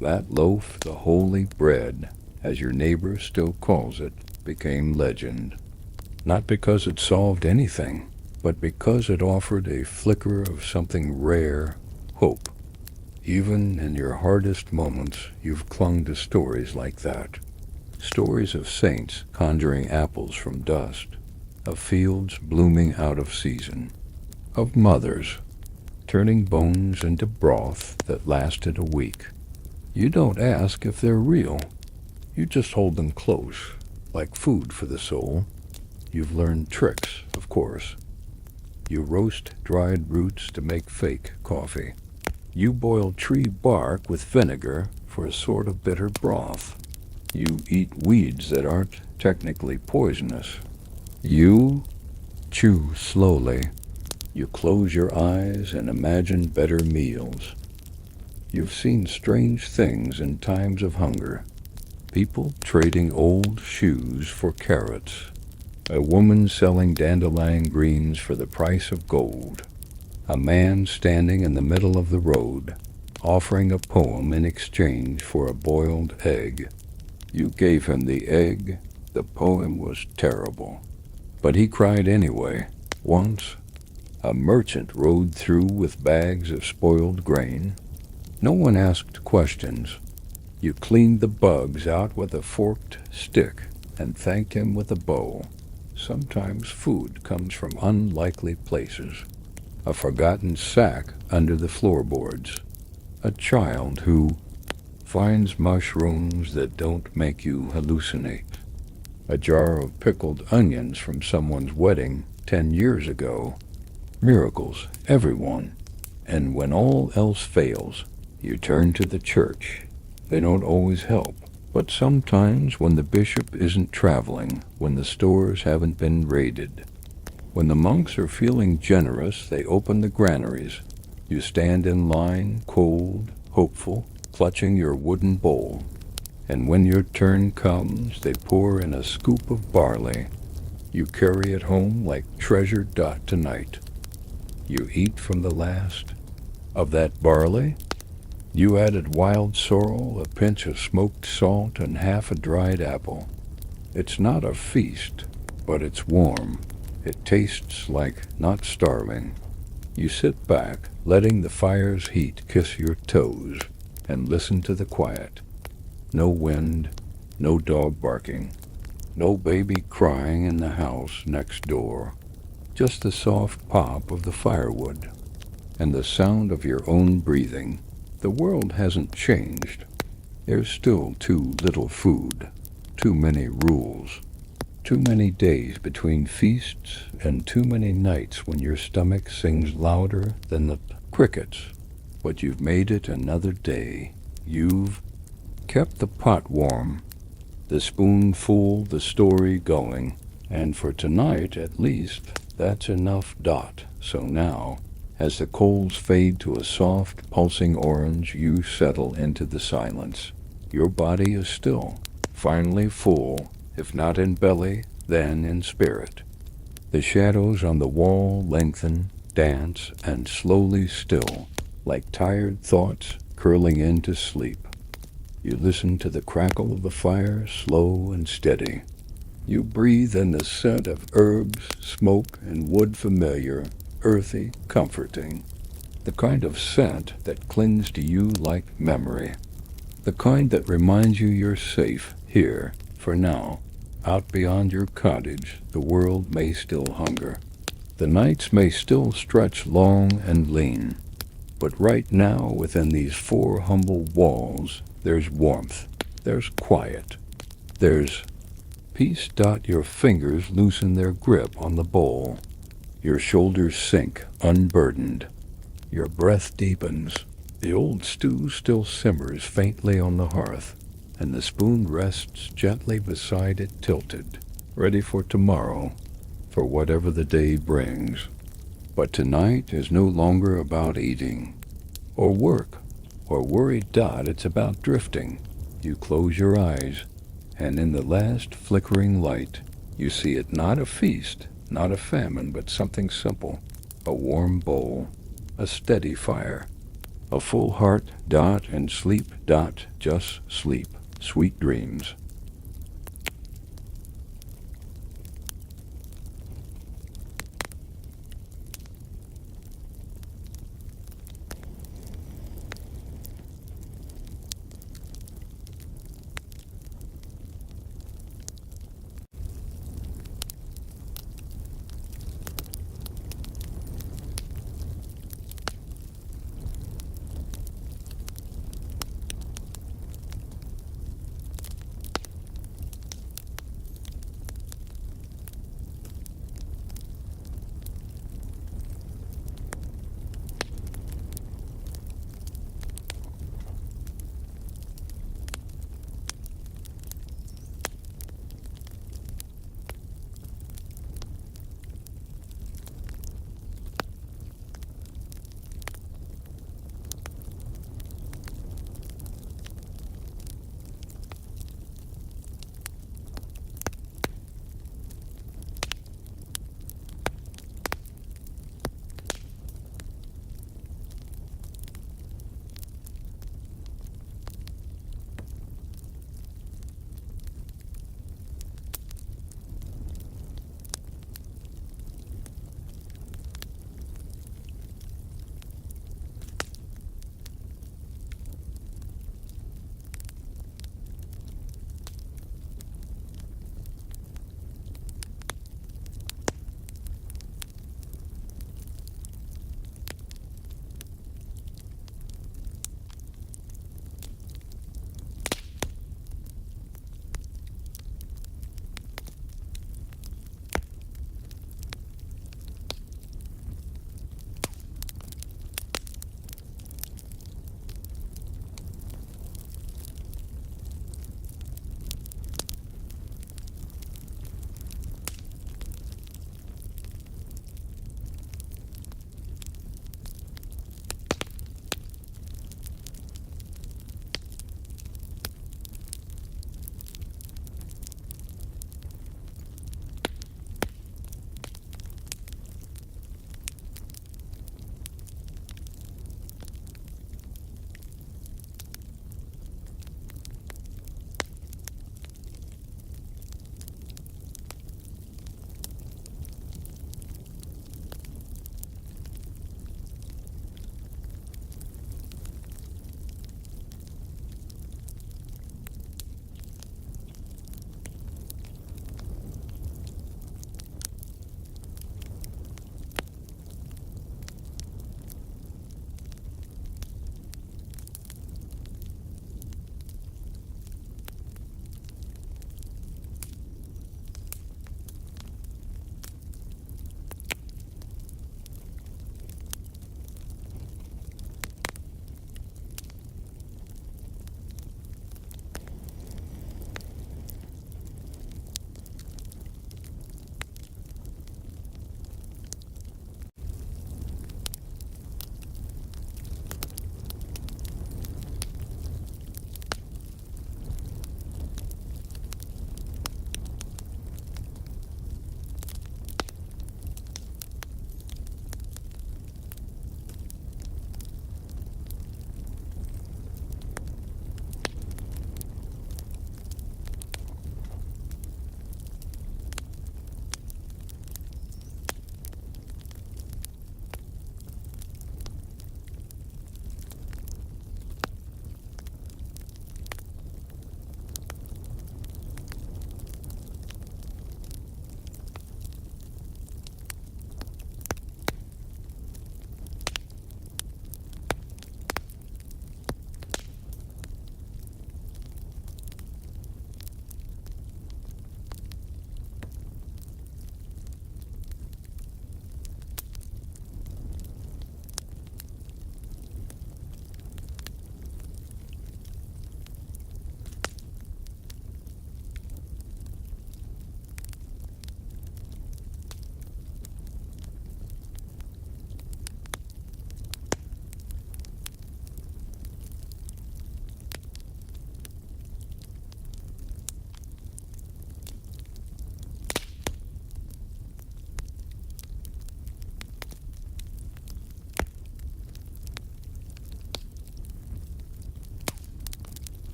That loaf, the holy bread, as your neighbor still calls it, became legend. Not because it solved anything, but because it offered a flicker of something rare, hope. Even in your hardest moments, you've clung to stories like that. Stories of saints conjuring apples from dust, of fields blooming out of season, of mothers turning bones into broth that lasted a week. You don't ask if they're real. You just hold them close, like food for the soul. You've learned tricks, of course. You roast dried roots to make fake coffee. You boil tree bark with vinegar for a sort of bitter broth. You eat weeds that aren't technically poisonous. You chew slowly. You close your eyes and imagine better meals. You've seen strange things in times of hunger. People trading old shoes for carrots. A woman selling dandelion greens for the price of gold. A man standing in the middle of the road, offering a poem in exchange for a boiled egg. You gave him the egg. The poem was terrible. But he cried anyway. Once, a merchant rode through with bags of spoiled grain. No one asked questions. You cleaned the bugs out with a forked stick and thanked him with a bow. Sometimes food comes from unlikely places. A forgotten sack under the floorboards. A child who finds mushrooms that don't make you hallucinate. A jar of pickled onions from someone's wedding 10 years ago. Miracles, everyone. And when all else fails, you turn to the church. They don't always help, but sometimes when the bishop isn't traveling, when the stores haven't been raided, when the monks are feeling generous, they open the granaries. You stand in line, cold, hopeful, clutching your wooden bowl. And when your turn comes, they pour in a scoop of barley. You carry it home like treasure tonight. You eat from the last of that barley. You added wild sorrel, a pinch of smoked salt, and half a dried apple. It's not a feast, but it's warm. It tastes like not starving. You sit back, letting the fire's heat kiss your toes, and listen to the quiet. No wind, no dog barking, no baby crying in the house next door. Just the soft pop of the firewood, and the sound of your own breathing. The world hasn't changed. There's still too little food, too many rules, too many days between feasts, and too many nights when your stomach sings louder than the crickets. But you've made it another day. You've kept the pot warm, the spoonful, the story going. And for tonight, at least, that's enough. So now, as the coals fade to a soft, pulsing orange, you settle into the silence. Your body is still, finally full, if not in belly, then in spirit. The shadows on the wall lengthen, dance, and slowly still, like tired thoughts curling into sleep. You listen to the crackle of the fire, slow and steady. You breathe in the scent of herbs, smoke, and wood, familiar, earthy, comforting. The kind of scent that clings to you like memory. The kind that reminds you you're safe here, for now. Out beyond your cottage, the world may still hunger. The nights may still stretch long and lean. But right now, within these four humble walls, there's warmth, there's quiet, there's peace. Your fingers loosen their grip on the bowl. Your shoulders sink, unburdened. Your breath deepens. The old stew still simmers faintly on the hearth, and the spoon rests gently beside it, tilted, ready for tomorrow, for whatever the day brings. But tonight is no longer about eating, or work, or worry. It's about drifting. You close your eyes, and in the last flickering light, you see it not a feast, not a famine, but something simple. A warm bowl, a steady fire, a full heart. And sleep. Just sleep. Sweet dreams.